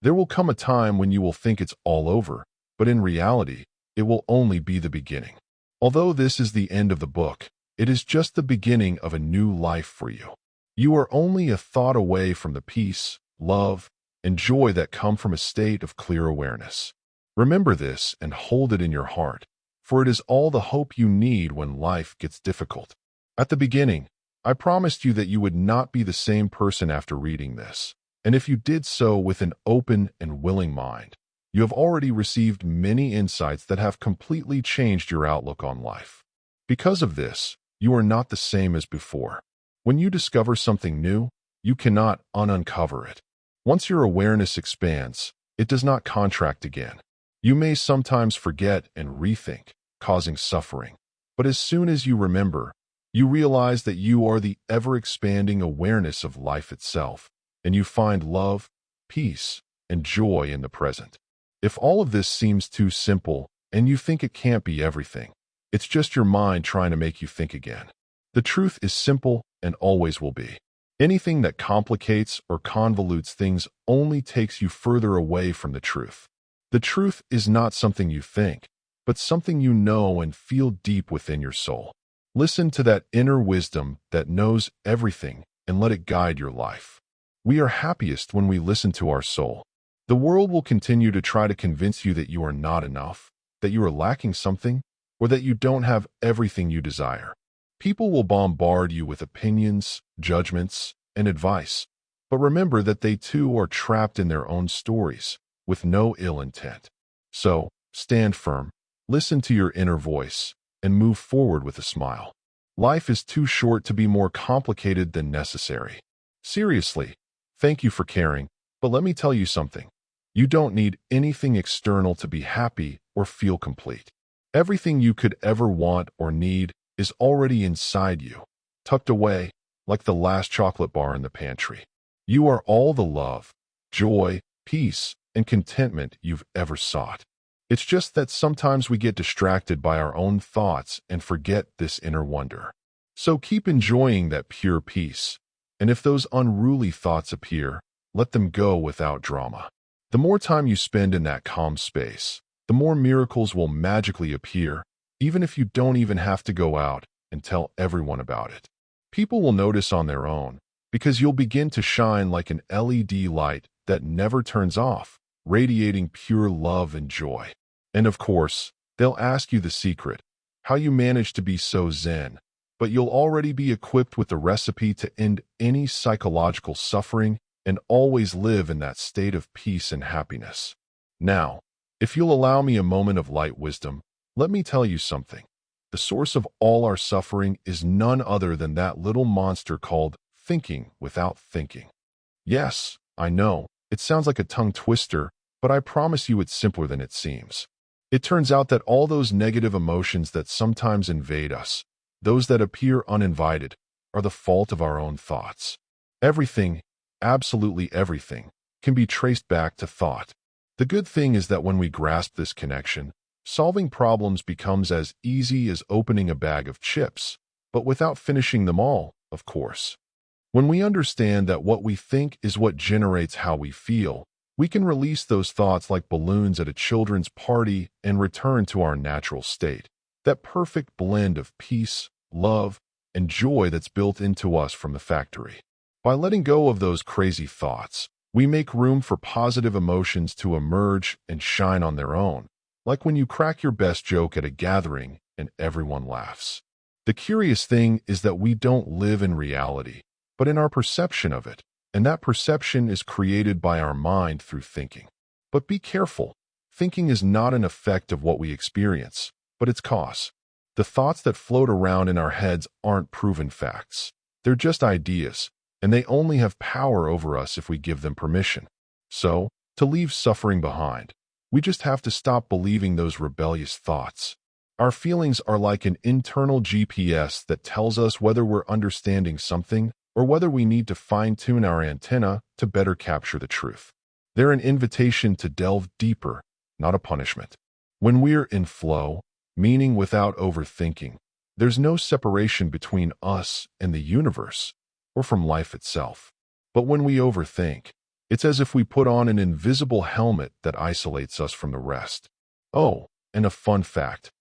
There will come a time when you will think it's all over, but in reality, it will only be the beginning. Although this is the end of the book, it is just the beginning of a new life for you. You are only a thought away from the peace, love, and joy that come from a state of clear awareness. Remember this and hold it in your heart, for it is all the hope you need when life gets difficult. At the beginning, I promised you that you would not be the same person after reading this, and if you did so with an open and willing mind, you have already received many insights that have completely changed your outlook on life. Because of this, you are not the same as before. When you discover something new, you cannot uncover it. Once your awareness expands, it does not contract again. You may sometimes forget and rethink, causing suffering. But as soon as you remember, you realize that you are the ever-expanding awareness of life itself, and you find love, peace, and joy in the present. If all of this seems too simple and you think it can't be everything, it's just your mind trying to make you think again. The truth is simple and always will be. Anything that complicates or convolutes things only takes you further away from the truth. The truth is not something you think, but something you know and feel deep within your soul. Listen to that inner wisdom that knows everything and let it guide your life. We are happiest when we listen to our soul. The world will continue to try to convince you that you are not enough, that you are lacking something, or that you don't have everything you desire. People will bombard you with opinions, judgments, and advice, but remember that they too are trapped in their own stories, with no ill intent. So, stand firm, listen to your inner voice, and move forward with a smile. Life is too short to be more complicated than necessary. Seriously, thank you for caring, but let me tell you something. You don't need anything external to be happy or feel complete. Everything you could ever want or need is already inside you, tucked away, like the last chocolate bar in the pantry. You are all the love, joy, peace, and contentment you've ever sought. It's just that sometimes we get distracted by our own thoughts and forget this inner wonder. So keep enjoying that pure peace, and if those unruly thoughts appear, let them go without drama. The more time you spend in that calm space, the more miracles will magically appear, even if you don't even have to go out and tell everyone about it. People will notice on their own, because you'll begin to shine like an LED light that never turns off, radiating pure love and joy. And of course, they'll ask you the secret, how you manage to be so zen, but you'll already be equipped with the recipe to end any psychological suffering and always live in that state of peace and happiness. Now, if you'll allow me a moment of light wisdom, let me tell you something. The source of all our suffering is none other than that little monster called thinking without thinking. Yes, I know, it sounds like a tongue twister, but I promise you it's simpler than it seems. It turns out that all those negative emotions that sometimes invade us, those that appear uninvited, are the fault of our own thoughts. Everything, absolutely everything, can be traced back to thought. The good thing is that when we grasp this connection, solving problems becomes as easy as opening a bag of chips, but without finishing them all, of course. When we understand that what we think is what generates how we feel, we can release those thoughts like balloons at a children's party and return to our natural state, that perfect blend of peace, love, and joy that's built into us from the factory. By letting go of those crazy thoughts, we make room for positive emotions to emerge and shine on their own, like when you crack your best joke at a gathering and everyone laughs. The curious thing is that we don't live in reality, but in our perception of it, and that perception is created by our mind through thinking. But be careful, thinking is not an effect of what we experience, but its cause. The thoughts that float around in our heads aren't proven facts. They're just ideas, and they only have power over us if we give them permission. So, to leave suffering behind, we just have to stop believing those rebellious thoughts. Our feelings are like an internal GPS that tells us whether we're understanding something or whether we need to fine-tune our antenna to better capture the truth. They're an invitation to delve deeper, not a punishment. When we're in flow, meaning without overthinking, there's no separation between us and the universe, or from life itself. But when we overthink, It's as if we put on an invisible helmet that isolates us from the rest. Oh, and a fun fact.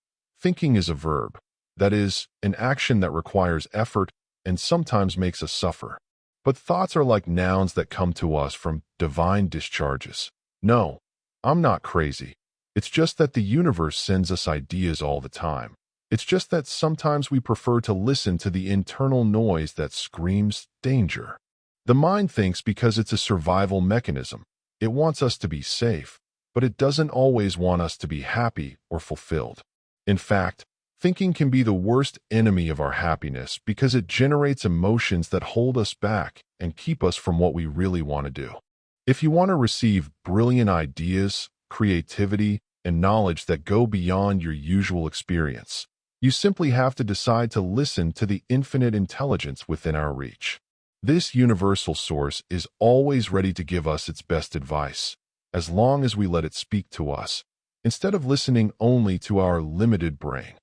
Thinking is a verb. That is, an action that requires effort and sometimes makes us suffer. But thoughts are like nouns that come to us from divine discharges. No, I'm not crazy. It's just that the universe sends us ideas all the time. It's just that sometimes we prefer to listen to the internal noise that screams danger. The mind thinks because it's a survival mechanism. It wants us to be safe, but it doesn't always want us to be happy or fulfilled. In fact, thinking can be the worst enemy of our happiness because it generates emotions that hold us back and keep us from what we really want to do. If you want to receive brilliant ideas, creativity, and knowledge that go beyond your usual experience, you simply have to decide to listen to the infinite intelligence within our reach. This universal source is always ready to give us its best advice, as long as we let it speak to us, instead of listening only to our limited brain.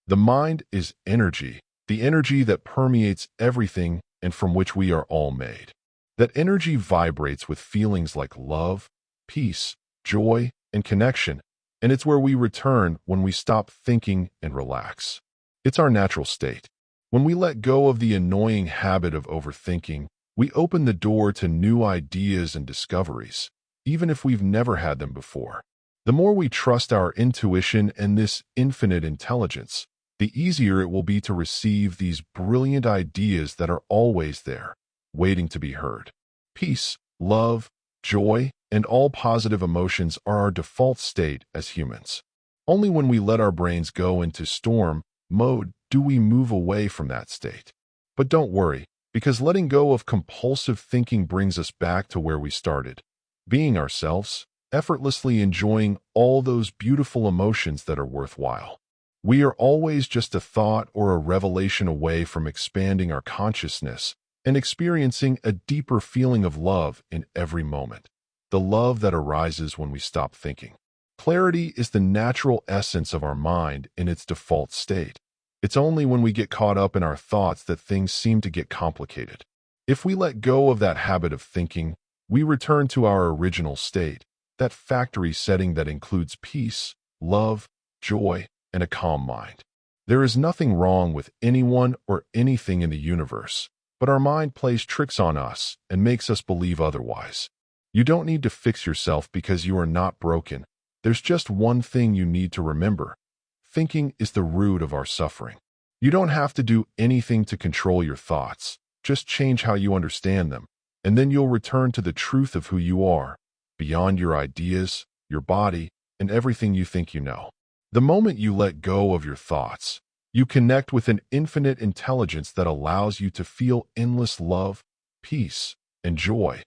The mind is energy, the energy that permeates everything and from which we are all made. That energy vibrates with feelings like love, peace, joy, and connection, and it's where we return when we stop thinking and relax. It's our natural state. When we let go of the annoying habit of overthinking, we open the door to new ideas and discoveries, even if we've never had them before. The more we trust our intuition and this infinite intelligence, the easier it will be to receive these brilliant ideas that are always there, waiting to be heard. Peace, love, joy, and all positive emotions are our default state as humans. Only when we let our brains go into storm mode do we move away from that state. But don't worry, because letting go of compulsive thinking brings us back to where we started, being ourselves, effortlessly enjoying all those beautiful emotions that are worthwhile. We are always just a thought or a revelation away from expanding our consciousness and experiencing a deeper feeling of love in every moment. The love that arises when we stop thinking. Clarity is the natural essence of our mind in its default state. It's only when we get caught up in our thoughts that things seem to get complicated. If we let go of that habit of thinking, we return to our original state, that factory setting that includes peace, love, joy, and a calm mind. There is nothing wrong with anyone or anything in the universe, but our mind plays tricks on us and makes us believe otherwise. You don't need to fix yourself because you are not broken. There's just one thing you need to remember. Thinking is the root of our suffering. You don't have to do anything to control your thoughts. Just change how you understand them, and then you'll return to the truth of who you are, beyond your ideas, your body, and everything you think you know. The moment you let go of your thoughts, you connect with an infinite intelligence that allows you to feel endless love, peace, and joy,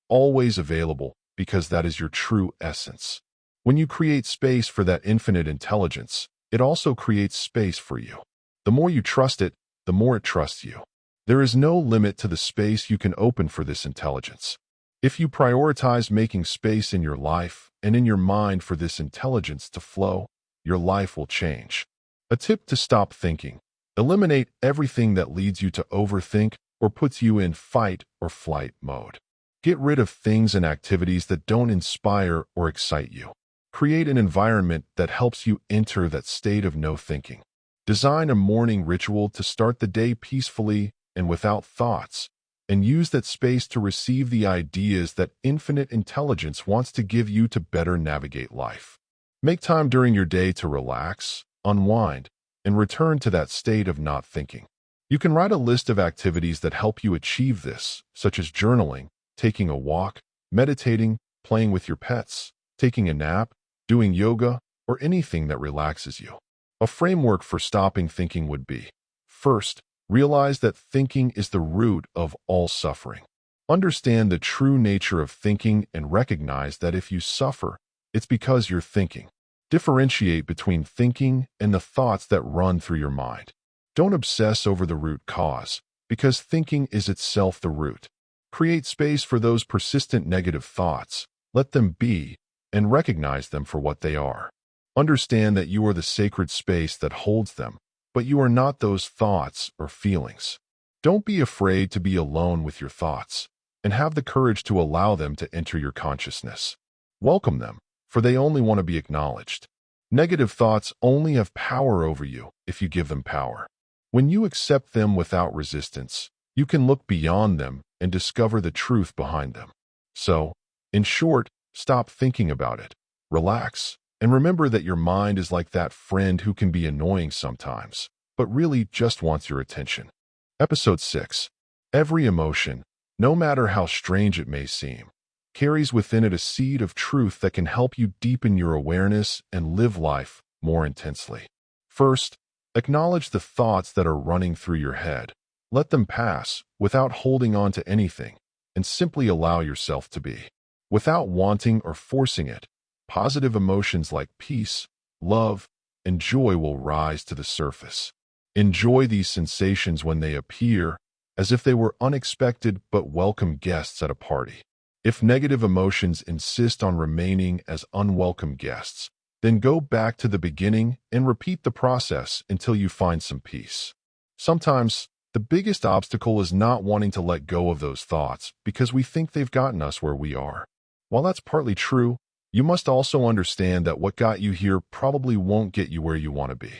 always available because that is your true essence. When you create space for that infinite intelligence, it also creates space for you. The more you trust it, the more it trusts you. There is no limit to the space you can open for this intelligence. If you prioritize making space in your life and in your mind for this intelligence to flow, your life will change. A tip to stop thinking. Eliminate everything that leads you to overthink or puts you in fight or flight mode. Get rid of things and activities that don't inspire or excite you. Create an environment that helps you enter that state of no thinking. Design a morning ritual to start the day peacefully and without thoughts, and use that space to receive the ideas that infinite intelligence wants to give you to better navigate life. Make time during your day to relax, unwind, and return to that state of not thinking. You can write a list of activities that help you achieve this, such as journaling, taking a walk, meditating, playing with your pets, taking a nap, doing yoga, or anything that relaxes you. A framework for stopping thinking would be: first, realize that thinking is the root of all suffering. Understand the true nature of thinking and recognize that if you suffer, it's because you're thinking. Differentiate between thinking and the thoughts that run through your mind. Don't obsess over the root cause, because thinking is itself the root. Create space for those persistent negative thoughts. Let them be, and recognize them for what they are. Understand that you are the sacred space that holds them, but you are not those thoughts or feelings. Don't be afraid to be alone with your thoughts. and have the courage to allow them to enter your consciousness. Welcome them, for they only want to be acknowledged. Negative thoughts only have power over you if you give them power. When you accept them without resistance, you can look beyond them and discover the truth behind them. So, in short, stop thinking about it, relax, and remember that your mind is like that friend who can be annoying sometimes, but really just wants your attention. Episode 6. Every emotion, no matter how strange it may seem, carries within it a seed of truth that can help you deepen your awareness and live life more intensely. First, acknowledge the thoughts that are running through your head. Let them pass without holding on to anything, and simply allow yourself to be. Without wanting or forcing it, positive emotions like peace, love, and joy will rise to the surface. Enjoy these sensations when they appear, as if they were unexpected but welcome guests at a party. If negative emotions insist on remaining as unwelcome guests, then go back to the beginning and repeat the process until you find some peace. Sometimes, the biggest obstacle is not wanting to let go of those thoughts because we think they've gotten us where we are. While that's partly true, you must also understand that what got you here probably won't get you where you want to be.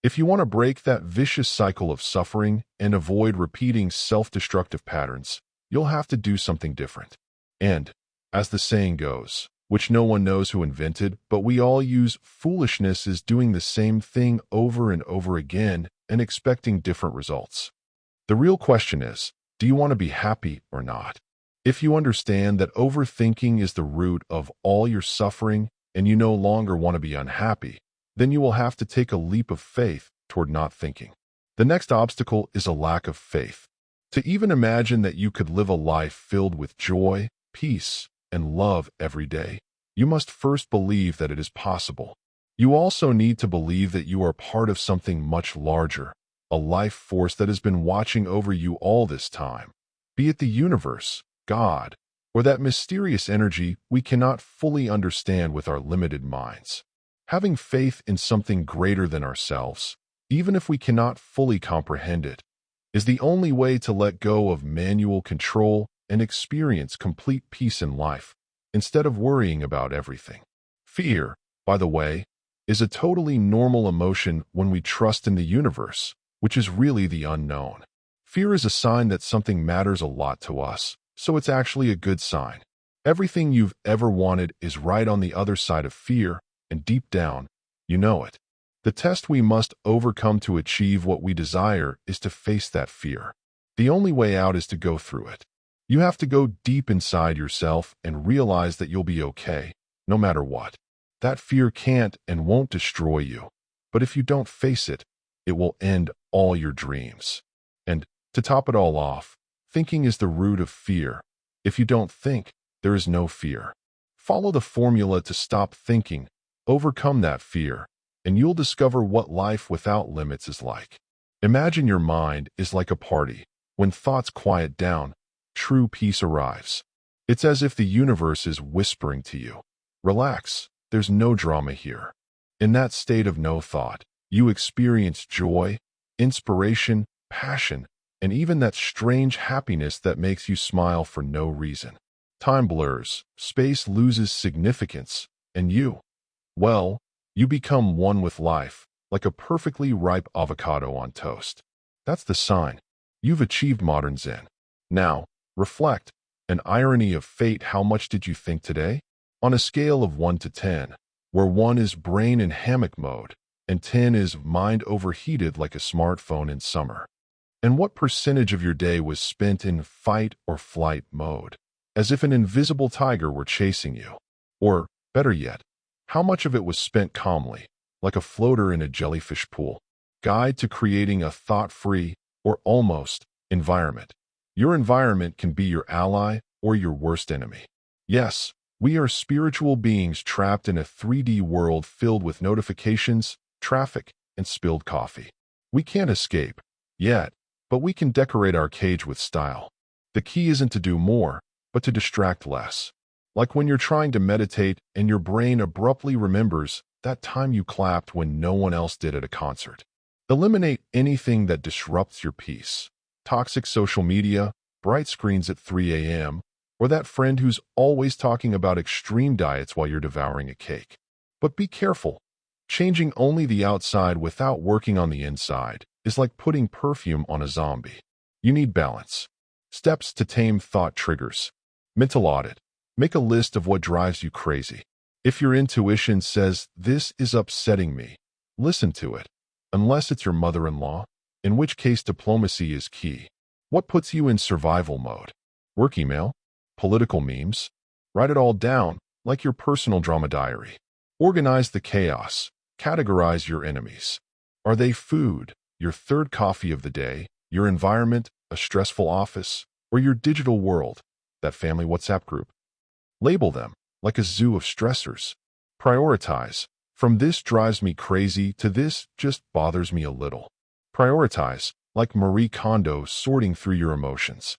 If you want to break that vicious cycle of suffering and avoid repeating self-destructive patterns, you'll have to do something different. And, as the saying goes, which no one knows who invented, but we all use, foolishness is doing the same thing over and over again and expecting different results. The real question is, do you want to be happy or not? If you understand that overthinking is the root of all your suffering and you no longer want to be unhappy, then you will have to take a leap of faith toward not thinking. The next obstacle is a lack of faith. To even imagine that you could live a life filled with joy, peace, and love every day, you must first believe that it is possible. You also need to believe that you are part of something much larger, a life force that has been watching over you all this time, be it the universe, God, or that mysterious energy we cannot fully understand with our limited minds. Having faith in something greater than ourselves, even if we cannot fully comprehend it, is the only way to let go of manual control and experience complete peace in life, instead of worrying about everything. Fear, by the way, is a totally normal emotion when we trust in the universe, which is really the unknown. Fear is a sign that something matters a lot to us, so it's actually a good sign. Everything you've ever wanted is right on the other side of fear, and deep down, you know it. The test we must overcome to achieve what we desire is to face that fear. The only way out is to go through it. You have to go deep inside yourself and realize that you'll be okay, no matter what. That fear can't and won't destroy you, but if you don't face it, it will end all your dreams. And, to top it all off, thinking is the root of fear. If you don't think, there is no fear. Follow the formula to stop thinking, overcome that fear, and you'll discover what life without limits is like. Imagine your mind is like a party. When thoughts quiet down, true peace arrives. It's as if the universe is whispering to you, relax, there's no drama here. In that state of no thought, you experience joy, inspiration, passion, and even that strange happiness that makes you smile for no reason. Time blurs, space loses significance, and you, well, you become one with life, like a perfectly ripe avocado on toast. That's the sign. You've achieved modern Zen. Now, reflect. An irony of fate, how much did you think today? On a scale of 1 to 10, where 1 is brain in hammock mode, and 10 is mind overheated like a smartphone in summer. And what percentage of your day was spent in fight or flight mode, as if an invisible tiger were chasing you? Or, better yet, how much of it was spent calmly, like a floater in a jellyfish pool? Guide to creating a thought-free, or almost, environment. Your environment can be your ally or your worst enemy. Yes, we are spiritual beings trapped in a 3D world filled with notifications, traffic, and spilled coffee. We can't escape, yet, but we can decorate our cage with style. The key isn't to do more, but to distract less. Like when you're trying to meditate and your brain abruptly remembers that time you clapped when no one else did at a concert. Eliminate anything that disrupts your peace. Toxic social media, bright screens at 3 a.m., or that friend who's always talking about extreme diets while you're devouring a cake. But be careful. Changing only the outside without working on the inside is like putting perfume on a zombie. You need balance. Steps to tame thought triggers. Mental audit. Make a list of what drives you crazy. If your intuition says, "This is upsetting me," listen to it. Unless it's your mother-in-law, in which case diplomacy is key. What puts you in survival mode? Work email? Political memes? Write it all down, like your personal drama diary. Organize the chaos. Categorize your enemies. Are they food, your third coffee of the day, your environment, a stressful office, or your digital world, that family WhatsApp group? Label them, like a zoo of stressors. Prioritize. From "this drives me crazy" to "this just bothers me a little." Prioritize, like Marie Kondo sorting through your emotions.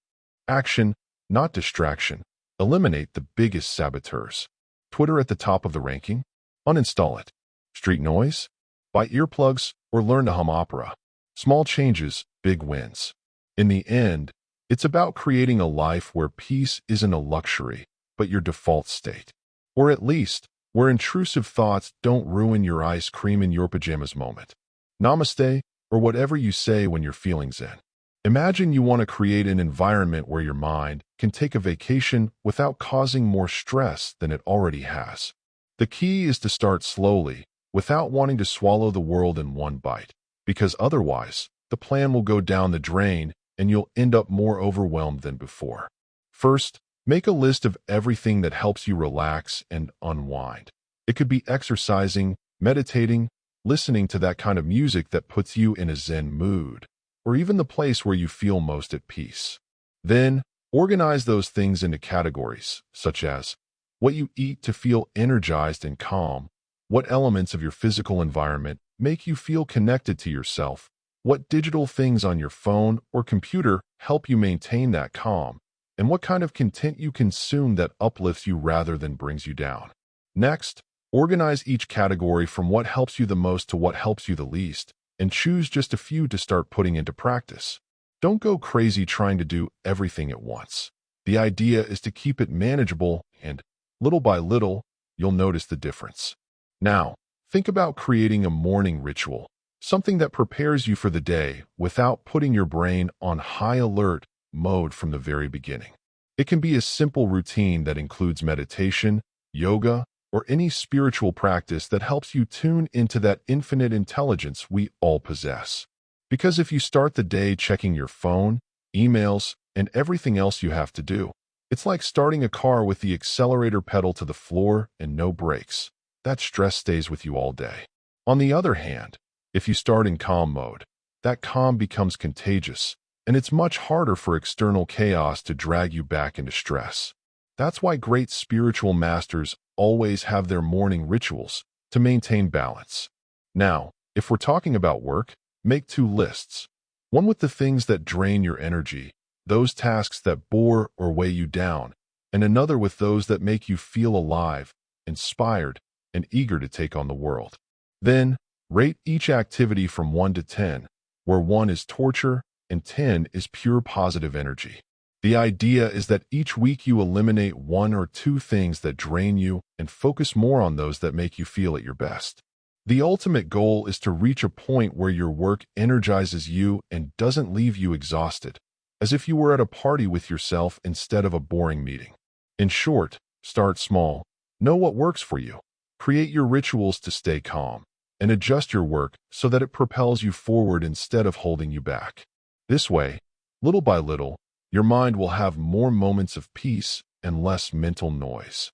Action, not distraction. Eliminate the biggest saboteurs. Twitter at the top of the ranking? Uninstall it. Street noise? Buy earplugs or learn to hum opera. Small changes, big wins. In the end, it's about creating a life where peace isn't a luxury, but your default state. Or at least, where intrusive thoughts don't ruin your ice cream in your pajamas moment. Namaste, or whatever you say when you're feeling zen. Imagine you want to create an environment where your mind can take a vacation without causing more stress than it already has. The key is to start slowly, without wanting to swallow the world in one bite, because otherwise, the plan will go down the drain and you'll end up more overwhelmed than before. First, make a list of everything that helps you relax and unwind. It could be exercising, meditating, listening to that kind of music that puts you in a zen mood, or even the place where you feel most at peace. Then, organize those things into categories, such as what you eat to feel energized and calm, what elements of your physical environment make you feel connected to yourself, what digital things on your phone or computer help you maintain that calm, and what kind of content you consume that uplifts you rather than brings you down. Next, organize each category from what helps you the most to what helps you the least, and choose just a few to start putting into practice. Don't go crazy trying to do everything at once. The idea is to keep it manageable, and little by little, you'll notice the difference. Now, think about creating a morning ritual, something that prepares you for the day without putting your brain on high alert mode from the very beginning. It can be a simple routine that includes meditation, yoga, or any spiritual practice that helps you tune into that infinite intelligence we all possess. Because if you start the day checking your phone, emails, and everything else you have to do, it's like starting a car with the accelerator pedal to the floor and no brakes. That stress stays with you all day. On the other hand, if you start in calm mode, that calm becomes contagious, and it's much harder for external chaos to drag you back into stress. That's why great spiritual masters always have their morning rituals to maintain balance. Now, if we're talking about work, make 2 lists. One with the things that drain your energy, those tasks that bore or weigh you down, and another with those that make you feel alive, inspired, and eager to take on the world. Then, rate each activity from 1 to 10, where 1 is torture and 10 is pure positive energy. The idea is that each week you eliminate 1 or 2 things that drain you and focus more on those that make you feel at your best. The ultimate goal is to reach a point where your work energizes you and doesn't leave you exhausted, as if you were at a party with yourself instead of a boring meeting. In short, start small. Know what works for you. Create your rituals to stay calm, and adjust your work so that it propels you forward instead of holding you back. This way, little by little, your mind will have more moments of peace and less mental noise.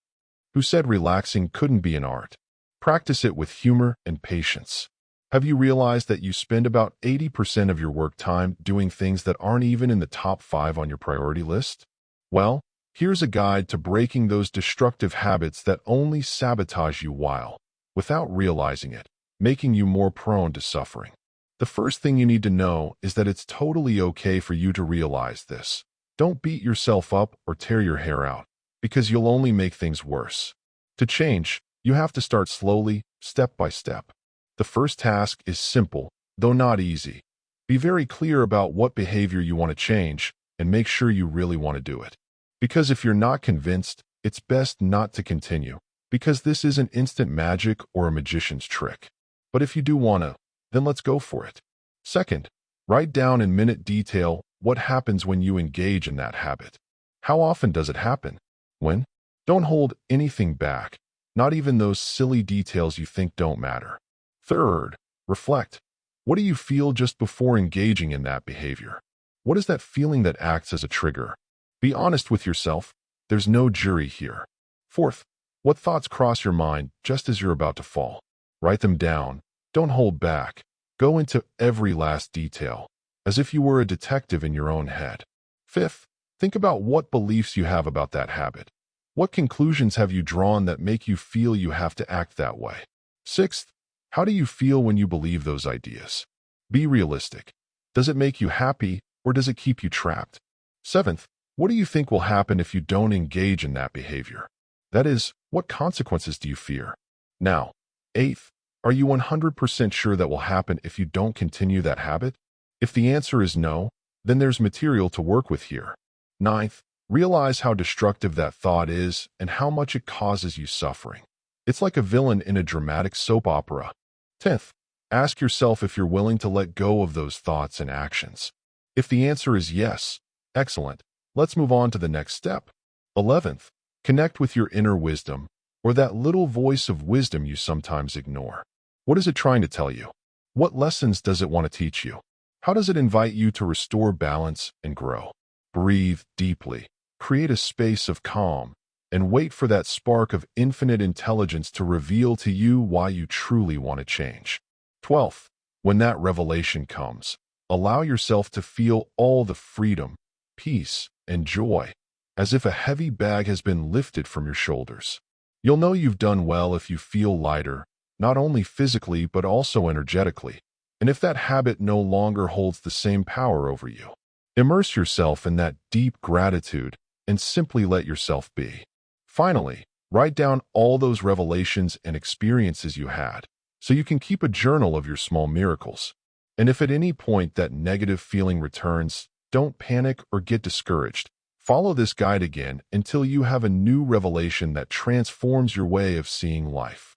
Who said relaxing couldn't be an art? Practice it with humor and patience. Have you realized that you spend about 80% of your work time doing things that aren't even in the top 5 on your priority list? Well, here's a guide to breaking those destructive habits that only sabotage you without realizing it, making you more prone to suffering. The first thing you need to know is that it's totally okay for you to realize this. Don't beat yourself up or tear your hair out, because you'll only make things worse. To change, you have to start slowly, step by step. The first task is simple, though not easy. Be very clear about what behavior you want to change, and make sure you really want to do it. Because if you're not convinced, it's best not to continue, because this isn't instant magic or a magician's trick. But if you do wanna, then let's go for it. Second, write down in minute detail what happens when you engage in that habit. How often does it happen? When? Don't hold anything back, not even those silly details you think don't matter. Third, reflect. What do you feel just before engaging in that behavior? What is that feeling that acts as a trigger? Be honest with yourself. There's no jury here. Fourth, what thoughts cross your mind just as you're about to fall? Write them down. Don't hold back. Go into every last detail, as if you were a detective in your own head. Fifth, think about what beliefs you have about that habit. What conclusions have you drawn that make you feel you have to act that way? Sixth, how do you feel when you believe those ideas? Be realistic. Does it make you happy or does it keep you trapped? Seventh, what do you think will happen if you don't engage in that behavior? That is, what consequences do you fear? Now, eighth, are you 100% sure that will happen if you don't continue that habit? If the answer is no, then there's material to work with here. Ninth, realize how destructive that thought is and how much it causes you suffering. It's like a villain in a dramatic soap opera. 10th, ask yourself if you're willing to let go of those thoughts and actions. If the answer is yes, excellent. Let's move on to the next step. 11th, connect with your inner wisdom, or that little voice of wisdom you sometimes ignore. What is it trying to tell you? What lessons does it want to teach you? How does it invite you to restore balance and grow? Breathe deeply, create a space of calm, and wait for that spark of infinite intelligence to reveal to you why you truly want to change. 12th, when that revelation comes, allow yourself to feel all the freedom, peace, and joy, as if a heavy bag has been lifted from your shoulders. You'll know you've done well if you feel lighter, not only physically but also energetically, and if that habit no longer holds the same power over you. Immerse yourself in that deep gratitude and simply let yourself be. Finally, write down all those revelations and experiences you had, so you can keep a journal of your small miracles. And if at any point that negative feeling returns, don't panic or get discouraged. Follow this guide again until you have a new revelation that transforms your way of seeing life.